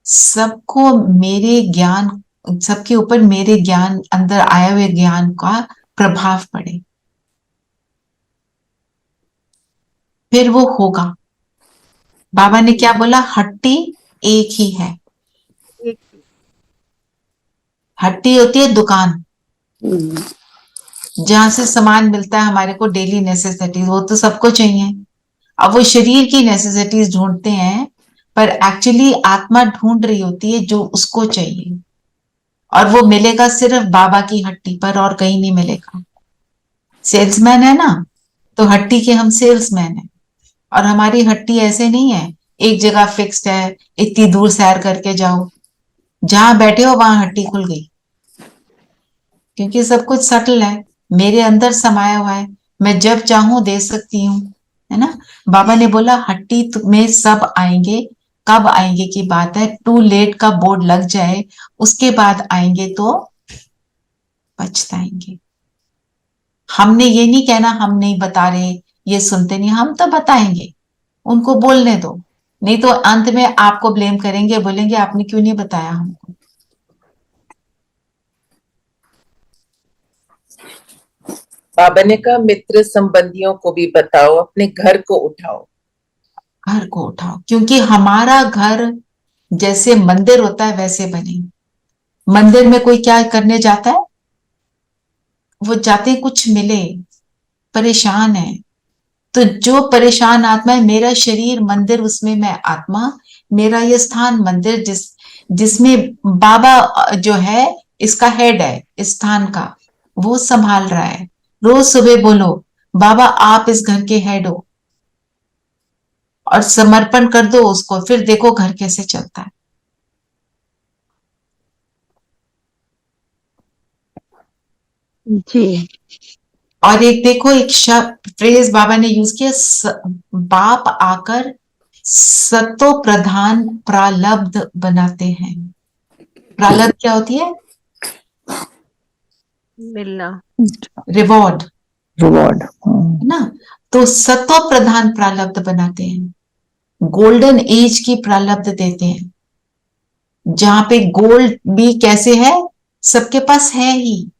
सबको मेरे ज्ञान सबके ऊपर मेरे ज्ञान, अंदर आए हुए ज्ञान का प्रभाव पड़े, फिर वो होगा। बाबा ने क्या बोला? हट्टी एक ही है। हट्टी होती है दुकान, जहां से सामान मिलता है हमारे को, डेली नेसेसिटीज, वो तो सबको चाहिए। अब वो शरीर की नेसेसिटीज ढूंढते हैं, पर एक्चुअली आत्मा ढूंढ रही होती है जो उसको चाहिए, और वो मिलेगा सिर्फ बाबा की हट्टी पर, और कहीं नहीं मिलेगा। सेल्समैन है ना, तो हट्टी के हम सेल्समैन हैं, और हमारी हट्टी ऐसे नहीं है एक जगह फिक्स्ड है, इतनी दूर सैर करके जाओ, जहां बैठे हो वहां हट्टी खुल गई, क्योंकि सब कुछ सटल है, मेरे अंदर समाया हुआ है, मैं जब चाहूं दे सकती हूँ, है ना। बाबा ने बोला हट्टी में सब आएंगे, कब आएंगे की बात है, टू लेट का बोर्ड लग जाए उसके बाद आएंगे तो पछताएंगे। हमने ये नहीं कहना हम नहीं बता रहे, ये सुनते नहीं, हम तो बताएंगे, उनको बोलने दो, नहीं तो अंत में आपको ब्लेम करेंगे, बोलेंगे आपने क्यों नहीं बताया हमको। बाबा ने कहा मित्र संबंधियों को भी बताओ, अपने घर को उठाओ। घर को उठाओ, क्योंकि हमारा घर जैसे मंदिर होता है वैसे बने। मंदिर में कोई क्या करने जाता है? वो जाते कुछ मिले, परेशान है, तो जो परेशान आत्मा है, मेरा शरीर मंदिर, उसमें मैं आत्मा, मेरा ये स्थान मंदिर, जिसमें बाबा जो है इसका हेड है इस स्थान का, वो संभाल रहा है। रोज सुबह बोलो बाबा आप इस घर के हेड हो, और समर्पण कर दो उसको, फिर देखो घर कैसे चलता है। जी। और एक देखो, एक शब्द फ्रेज बाबा ने यूज किया, बाप आकर सतो प्रधान प्रालब्ध बनाते हैं। प्रालब्ध क्या होती है? मिलना, रिवॉर्ड, रिवॉर्ड, है ना। तो सतो प्रधान प्रालब्ध बनाते हैं, गोल्डन एज की प्रालब्ध देते हैं, जहां पे गोल्ड भी कैसे है, सबके पास है ही,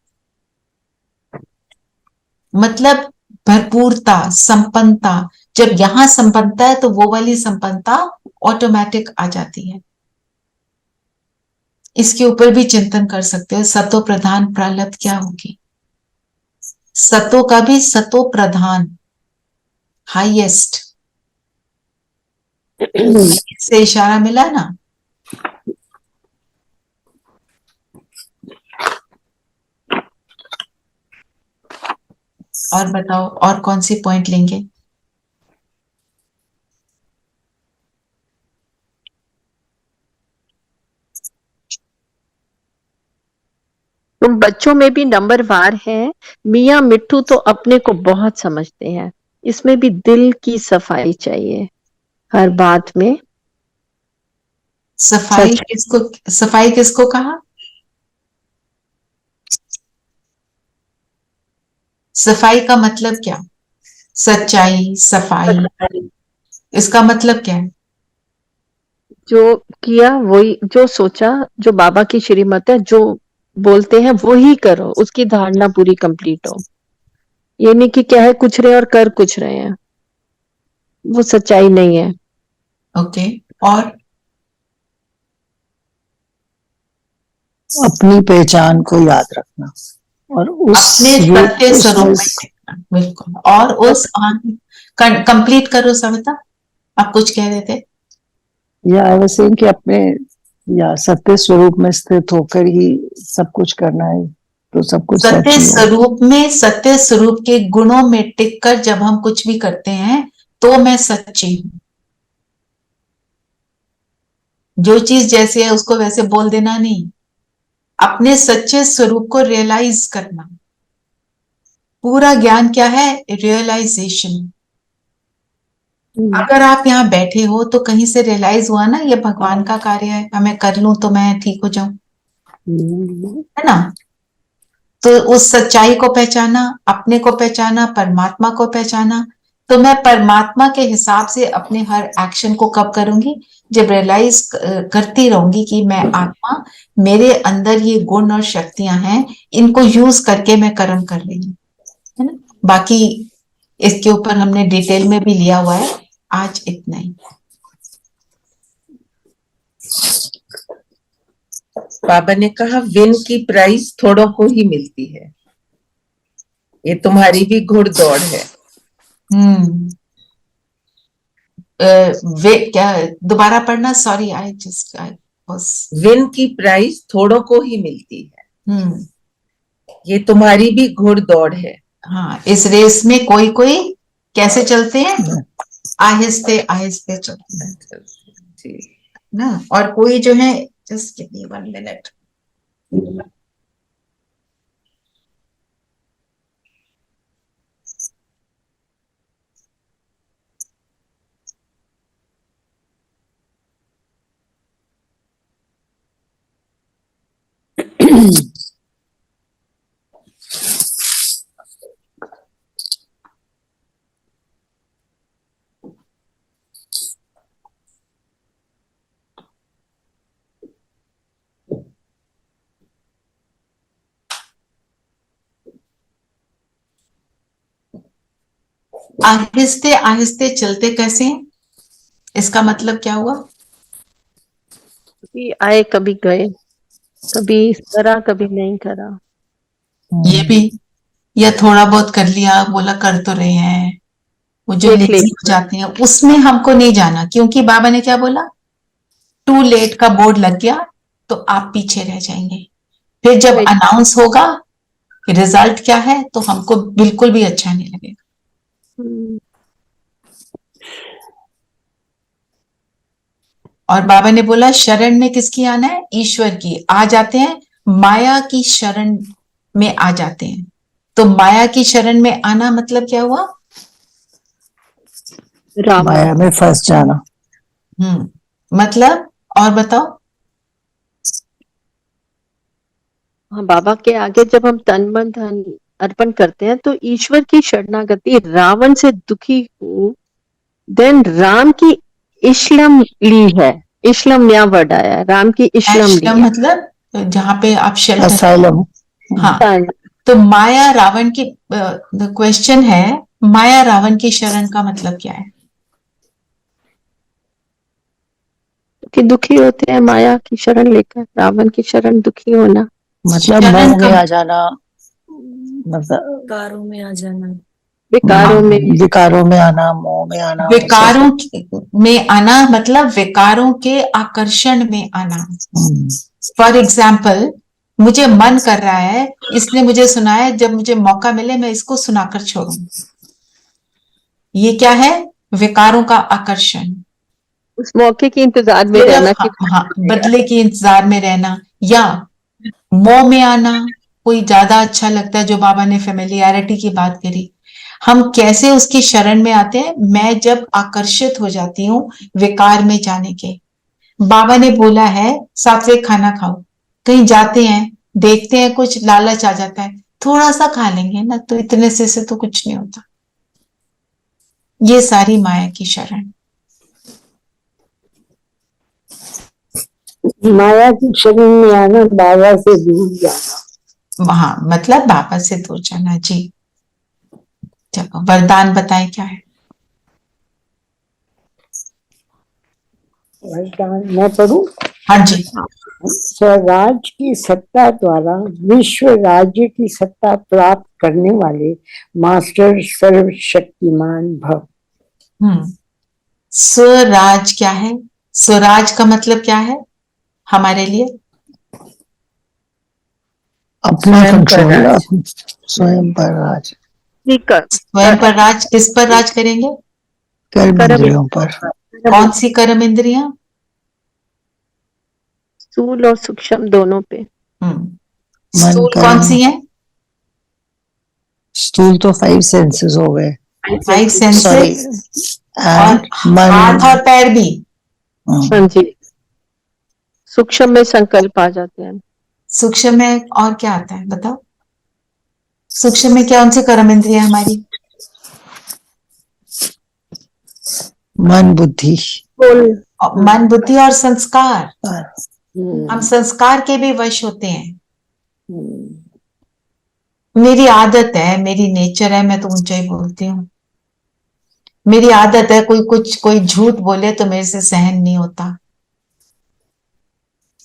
मतलब भरपूरता, संपन्नता। जब यहां संपन्नता है तो वो वाली संपन्नता ऑटोमेटिक आ जाती है। इसके ऊपर भी चिंतन कर सकते हो, सतो प्रधान प्रालब्ध क्या होगी। सतो का भी सतो प्रधान, हाईएस्ट से इशारा मिला ना। और बताओ, और कौन सी पॉइंट लेंगे? तुम बच्चों में भी नंबरवार हैं। मियाँ मिट्ठू तो अपने को बहुत समझते हैं, इसमें भी दिल की सफाई चाहिए हर बात में। सफाई किसको, सफाई किसको कहा? सफाई का मतलब क्या? सच्चाई, सफाई, इसका मतलब क्या है? जो किया वही, जो सोचा, जो बाबा की श्रीमत है, जो बोलते हैं वो ही करो, उसकी धारणा पूरी कंप्लीट हो। ये नहीं कि कह कुछ रहे और कर कुछ रहे हैं, वो सच्चाई नहीं है। ओके, और अपनी पहचान को याद रखना और उस अपने सत्य स्वरूप में देखना, बिल्कुल। और उस कंप्लीट करो सविता, आप कुछ कह रहे थे। या आई वाज सेइंग कि अपने या सत्य स्वरूप में स्थित होकर ही सब कुछ करना है, तो सब कुछ सत्य स्वरूप में, सत्य स्वरूप के गुणों में टिक कर जब हम कुछ भी करते हैं तो मैं सच्ची हूं। जो चीज जैसे है उसको वैसे बोल देना नहीं, अपने सच्चे स्वरूप को रियलाइज करना। पूरा ज्ञान क्या है? रियलाइजेशन। अगर आप यहाँ बैठे हो तो कहीं से रियलाइज हुआ ना, ये भगवान का कार्य है, मैं कर लूं तो मैं ठीक हो जाऊं, है ना। तो उस सच्चाई को पहचाना, अपने को पहचाना, परमात्मा को पहचाना, तो मैं परमात्मा के हिसाब से अपने हर एक्शन को कब करूंगी? जब रियलाइज करती रहूंगी कि मैं आत्मा, मेरे अंदर ये गुण और शक्तियां हैं, इनको यूज करके मैं कर्म कर रही हूँ, है ना। बाकी इसके ऊपर हमने डिटेल में भी लिया हुआ है, आज इतना ही। बाबा ने कहा विन की प्राइस थोड़ों को ही मिलती है, ये तुम्हारी भी घुड़दौड़ है। वे क्या, दोबारा पढ़ना, सॉरी आई जस्ट बस। विन की प्राइस थोड़ों को ही मिलती है, ये तुम्हारी भी घुड़दौड़ है। हाँ, इस रेस में कोई कोई कैसे चलते हैं? आहिस्ते आहिस्ते चलते हैं ना, और कोई जो है, जस्ट गिव मी 1 मिनट। आहिस्ते आहिस्ते चलते कैसे हैं? इसका मतलब क्या हुआ? कभी आए कभी गए, कभी करा कभी नहीं करा। ये भी, या थोड़ा बहुत कर लिया, बोला कर तो रहे हैं, वो जो देख लेजी हो जाते हैं उसमें हमको नहीं जाना, क्योंकि बाबा ने क्या बोला? टू लेट का बोर्ड लग गया तो आप पीछे रह जाएंगे। फिर जब अनाउंस होगा कि रिजल्ट क्या है, तो हमको बिल्कुल भी अच्छा नहीं लगेगा। और बाबा ने बोला शरण में किसकी आना है? ईश्वर की। आ जाते हैं माया की शरण में, आ जाते हैं। तो माया की शरण में आना मतलब क्या हुआ? माया में फंस जाना। मतलब और बताओ। हाँ, बाबा के आगे जब हम तन मन धन अर्पण करते हैं तो ईश्वर की शरणागति, रावण से दुखी हो, देन राम की इश्लम ली है। इश्लम नया वर्ड आया, राम की इश्लम ली है। मतलब जहाँ पे आप शेल्टर। असाइलम। हाँ, तो माया रावण की, क्वेश्चन है, माया रावण की शरण का मतलब क्या है? कि दुखी होते हैं माया की शरण लेकर, रावण की शरण दुखी होना, मतलब मोह में आ जाना, मतलब विकारों में आ जाना, विकारों में आना, मोह में आना। विकारों में आना मतलब विकारों के आकर्षण में आना। फॉर एग्जाम्पल, मुझे मन कर रहा है, इसने मुझे सुनाया, जब मुझे मौका मिले मैं इसको सुनाकर छोड़ूं। ये क्या है? विकारों का आकर्षण। उस मौके के इंतजार में रहना, हाँ, बदले के इंतजार में रहना, या मोह में आना। कोई ज्यादा अच्छा लगता है, जो बाबा ने फेमिलियरिटी की बात करी, हम कैसे उसकी शरण में आते हैं? मैं जब आकर्षित हो जाती हूँ विकार में जाने के। बाबा ने बोला है सात्विक खाना खाओ, कहीं जाते हैं, देखते हैं कुछ लालच आ जाता है, थोड़ा सा खा लेंगे ना, तो इतने से तो कुछ नहीं होता। ये सारी माया की शरण। माया की शरण में आना, बाबा से दूर जाना। वहां मतलब बाबा से दूर जाना। जी, चलो वरदान बताएं क्या है? वरदान मैं पढ़ूं? हाँ जी। स्वराज की सत्ता द्वारा विश्व राज्य की सत्ता प्राप्त करने वाले मास्टर सर्वशक्तिमान भव। स्वराज क्या है? स्वराज का मतलब क्या है हमारे लिए? अपना कंट्रोल, स्वयं पर राज। स्वयं पर राज। किस पर राज करेंगे? कर्म इंद्रियों पर। कौन सी कर्म इंद्रियां? स्थूल और सूक्ष्म दोनों पे। स्थूल कौन सी है? स्थूल तो 5 सेंसेस हो गए। 5 सेंसेस और हाथ और पैर भी। हाँ जी। सूक्ष्म में संकल्प आ जाते हैं। सूक्ष्म में और क्या आता है बताओ? सूक्ष्म में कौन सी कर्म इंद्रिया हमारी? मन बुद्धि मन बुद्धि और संस्कार, हम संस्कार के भी वश होते हैं। मेरी आदत है, मेरी नेचर है, मैं तो ऊंचा ही बोलती हूँ। मेरी आदत है, कोई झूठ बोले तो मेरे से सहन नहीं होता।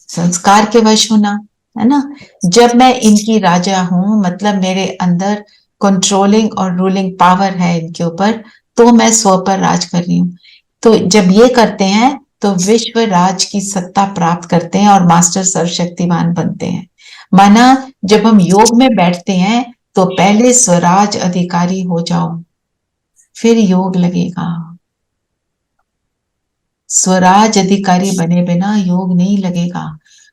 संस्कार के वश होना, है ना। जब मैं इनकी राजा हूं, मतलब मेरे अंदर कंट्रोलिंग और रूलिंग पावर है इनके ऊपर, तो मैं स्व पर राज कर रही हूँ। तो जब ये करते हैं तो विश्व राज की सत्ता प्राप्त करते हैं और मास्टर सर्वशक्तिमान बनते हैं। माना जब हम योग में बैठते हैं तो पहले स्वराज अधिकारी हो जाओ, फिर योग लगेगा। स्वराज अधिकारी बने बिना योग नहीं लगेगा।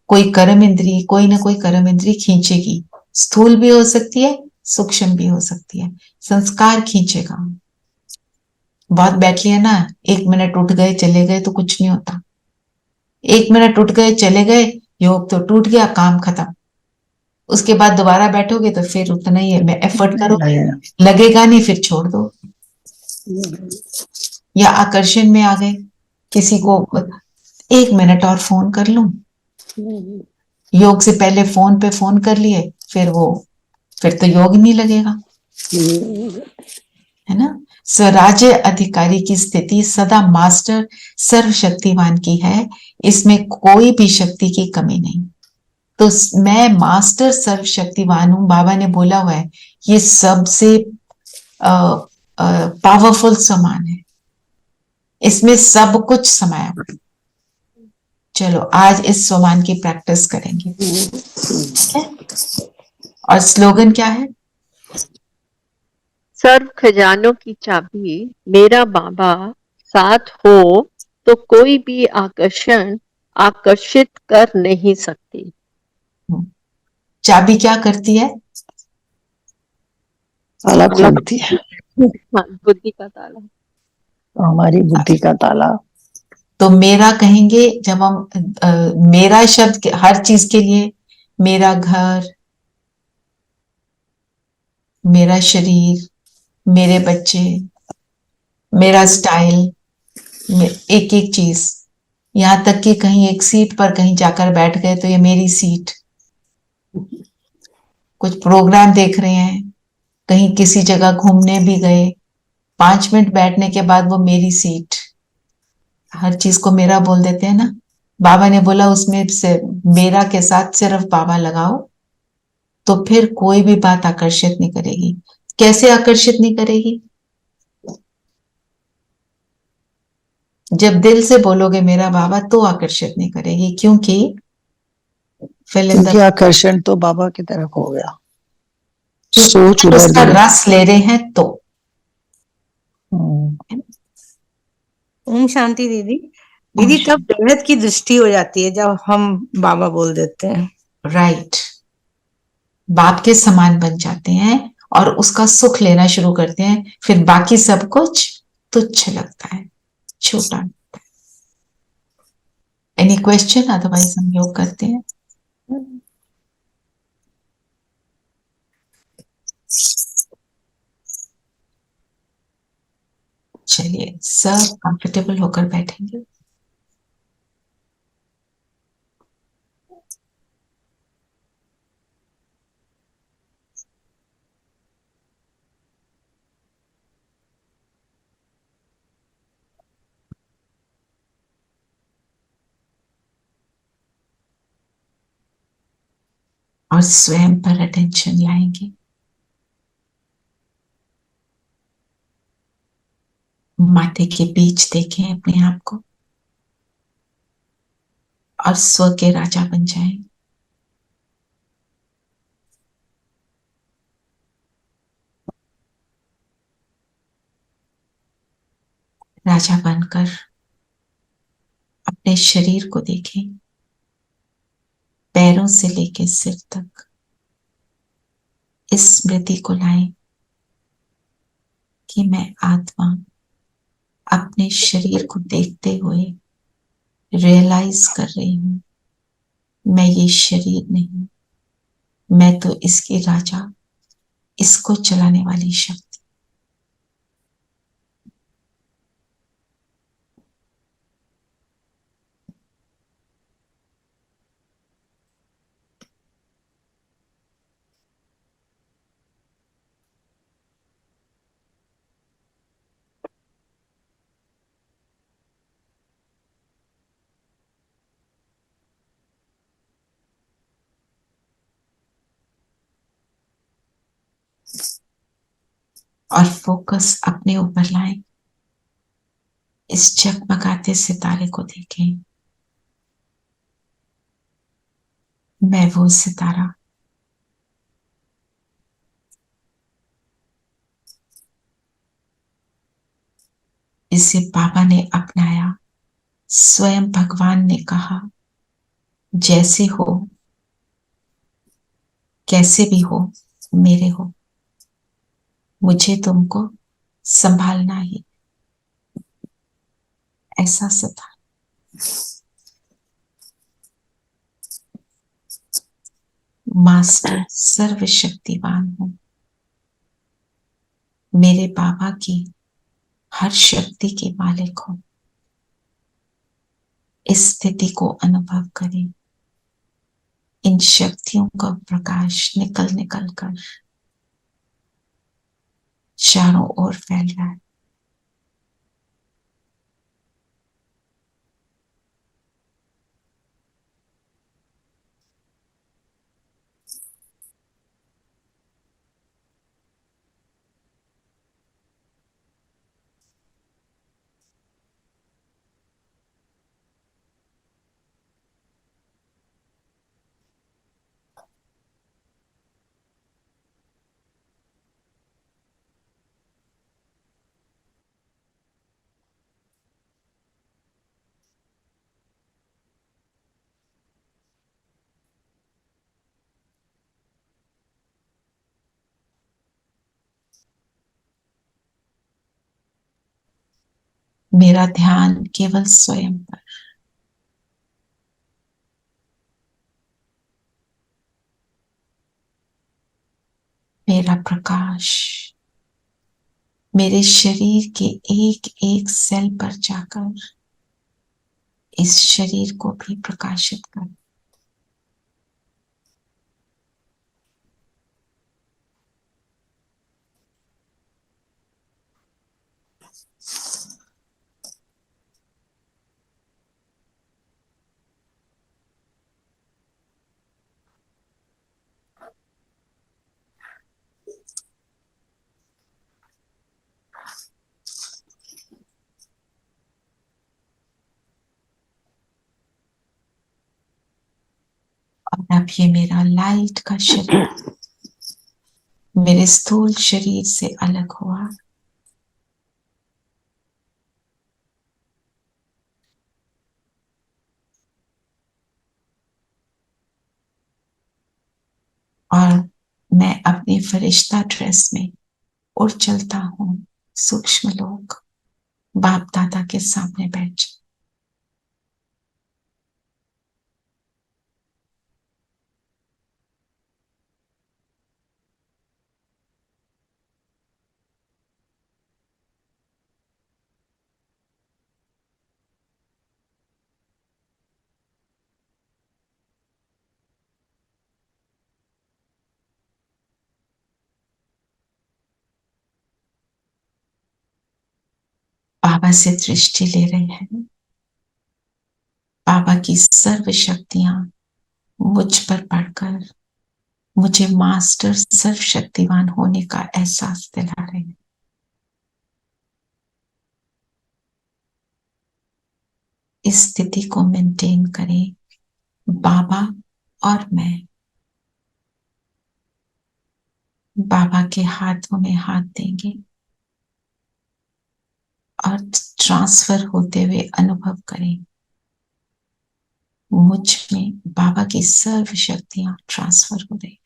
कोई कर्म इंद्री, कोई ना कोई कर्म इंद्री खींचेगी। स्थूल भी हो सकती है, सूक्ष्म भी हो सकती है। संस्कार खींचेगा। बहुत बैठ लिया ना, 1 मिनट उठ गए चले गए तो कुछ नहीं होता। 1 मिनट उठ गए चले गए, योग तो टूट गया, काम खत्म। उसके बाद दोबारा बैठोगे तो फिर उतना ही है, मैं एफर्ट करोगे, लगेगा नहीं, फिर छोड़ दो। या आकर्षण में आ गए, किसी को 1 मिनट और फोन कर लूं, योग से पहले फोन पे फोन कर लिए, फिर तो योग नहीं लगेगा, है ना। स्वराज्य अधिकारी की स्थिति सदा मास्टर सर्वशक्तिमान की है, इसमें कोई भी शक्ति की कमी नहीं। तो मैं मास्टर सर्वशक्तिमान हूं, बाबा ने बोला हुआ है, ये सबसे पावरफुल समान है, इसमें सब कुछ समाया। चलो आज इस समान की प्रैक्टिस करेंगे, ठीक है। और स्लोगन क्या है? सर्व खजानों की चाबी मेरा बाबा साथ हो तो कोई भी आकर्षण आकर्षित कर नहीं सकती। चाबी क्या करती है? ताला खोलती है, बुद्धि का ताला, हमारी बुद्धि का ताला। तो मेरा कहेंगे जब हम मेरा शब्द हर चीज के लिए, मेरा घर, मेरा शरीर, मेरे बच्चे, मेरा स्टाइल, एक एक चीज, यहां तक कि कहीं एक सीट पर कहीं जाकर बैठ गए तो ये मेरी सीट। कुछ प्रोग्राम देख रहे हैं, कहीं किसी जगह घूमने भी गए, 5 मिनट बैठने के बाद वो मेरी सीट। हर चीज को मेरा बोल देते हैं ना। बाबा ने बोला उसमें से मेरा के साथ सिर्फ बाबा लगाओ, तो फिर कोई भी बात आकर्षित नहीं करेगी। कैसे आकर्षित नहीं करेगी? जब दिल से बोलोगे मेरा बाबा, तो आकर्षित नहीं करेगी, क्योंकि आकर्षण तो बाबा की तरफ हो गया, सोच उसका रस ले रहे हैं तो। ओम शांति दीदी। दीदी तब बेहद की दृष्टि हो जाती है जब हम बाबा बोल देते हैं। राइट, बाप के समान बन जाते हैं और उसका सुख लेना शुरू करते हैं, फिर बाकी सब कुछ तुच्छ लगता है, छोटा। Any question? अदरवाइज हम योग करते हैं। चलिए, सब कंफर्टेबल होकर बैठेंगे। और स्वयं पर अटेंशन लाएंगे। माथे के बीच देखें अपने आप को और स्व के राजा बन जाएं। राजा बनकर अपने शरीर को देखें, पैरों से लेकर सिर तक। इस स्मृति को लाएं कि मैं आत्मा अपने शरीर को देखते हुए रियलाइज कर रही हूं, मैं ये शरीर नहीं, मैं तो इसके राजा, इसको चलाने वाली शक्ति। और फोकस अपने ऊपर लाएं। इस जगमगाते सितारे को देखें। मैं वो सितारा, इसे बाबा ने अपनाया। स्वयं भगवान ने कहा, जैसे हो, कैसे भी हो, मेरे हो, मुझे तुमको संभालना ही। ऐसा सितारा मास्टर सर्वशक्तिवान हूं। मेरे बाबा की हर शक्ति के मालिक हूं। इस स्थिति को अनुभव करें। इन शक्तियों का प्रकाश निकल निकल कर चारों ओर फैल रहा है। मेरा ध्यान केवल स्वयं पर। मेरा प्रकाश मेरे शरीर के एक एक सेल पर जाकर इस शरीर को भी प्रकाशित कर। और अब ये मेरा लाइट का शरीर मेरे स्थूल शरीर से अलग हुआ। और मैं अपनी फरिश्ता ड्रेस में उड़ चलता हूँ सूक्ष्म लोक, बाप दादा के सामने बैठ। बाबा से दृष्टि ले रहे हैं। बाबा की सर्व शक्तियां मुझ पर पड़कर मुझे मास्टर सर्वशक्तिवान होने का एहसास दिला रहे हैं। इस स्थिति को मेंटेन करें। बाबा और मैं बाबा के हाथों में हाथ देंगे और ट्रांसफर होते हुए अनुभव करें। मुझ में बाबा की सर्व शक्तियां ट्रांसफर हो रही।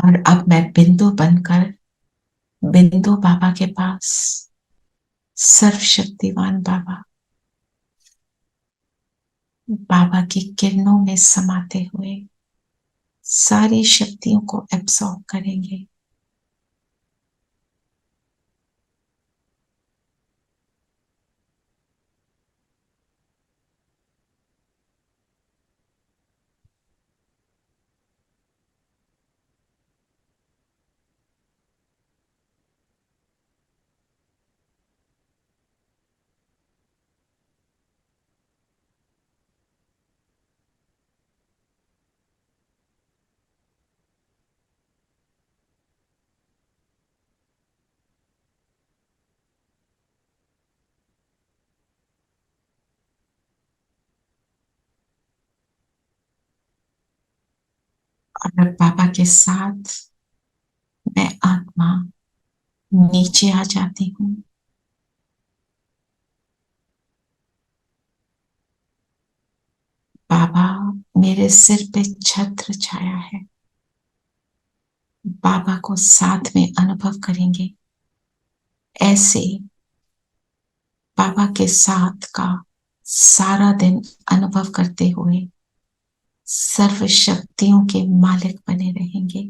और अब मैं बिंदु बनकर बिंदु बाबा के पास, सर्वशक्तिवान बाबा, बाबा की किरणों में समाते हुए सारी शक्तियों को एब्सॉर्ब करेंगे। और बाबा के साथ मैं आत्मा नीचे आ जाती हूँ। बाबा मेरे सिर पे छत्र छाया है, बाबा को साथ में अनुभव करेंगे। ऐसे बाबा के साथ का सारा दिन अनुभव करते हुए सर्व शक्तियों के मालिक बने रहेंगे।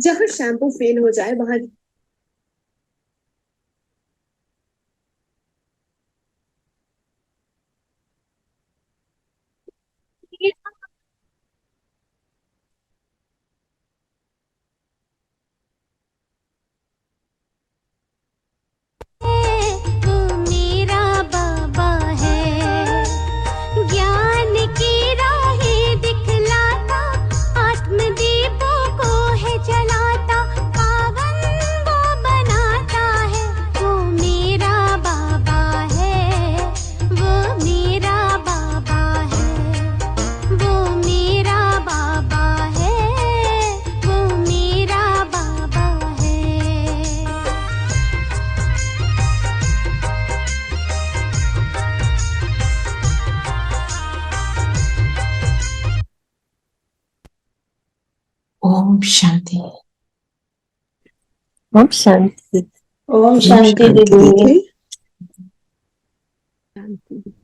जहाँ शैम्पू फेल हो जाए वहां वो मेरा बाबा है, ज्ञान की राहें दिखलाता, आत्मदीपों को है जलाता, पावन वो बनाता है। वो मेरा बाबा है, वो मेरा बाबा है, वो मेरा बाबा है, वो मेरा बाबा है। ओम शांति। ओम शांति। ओम शांति दीदी। शांति।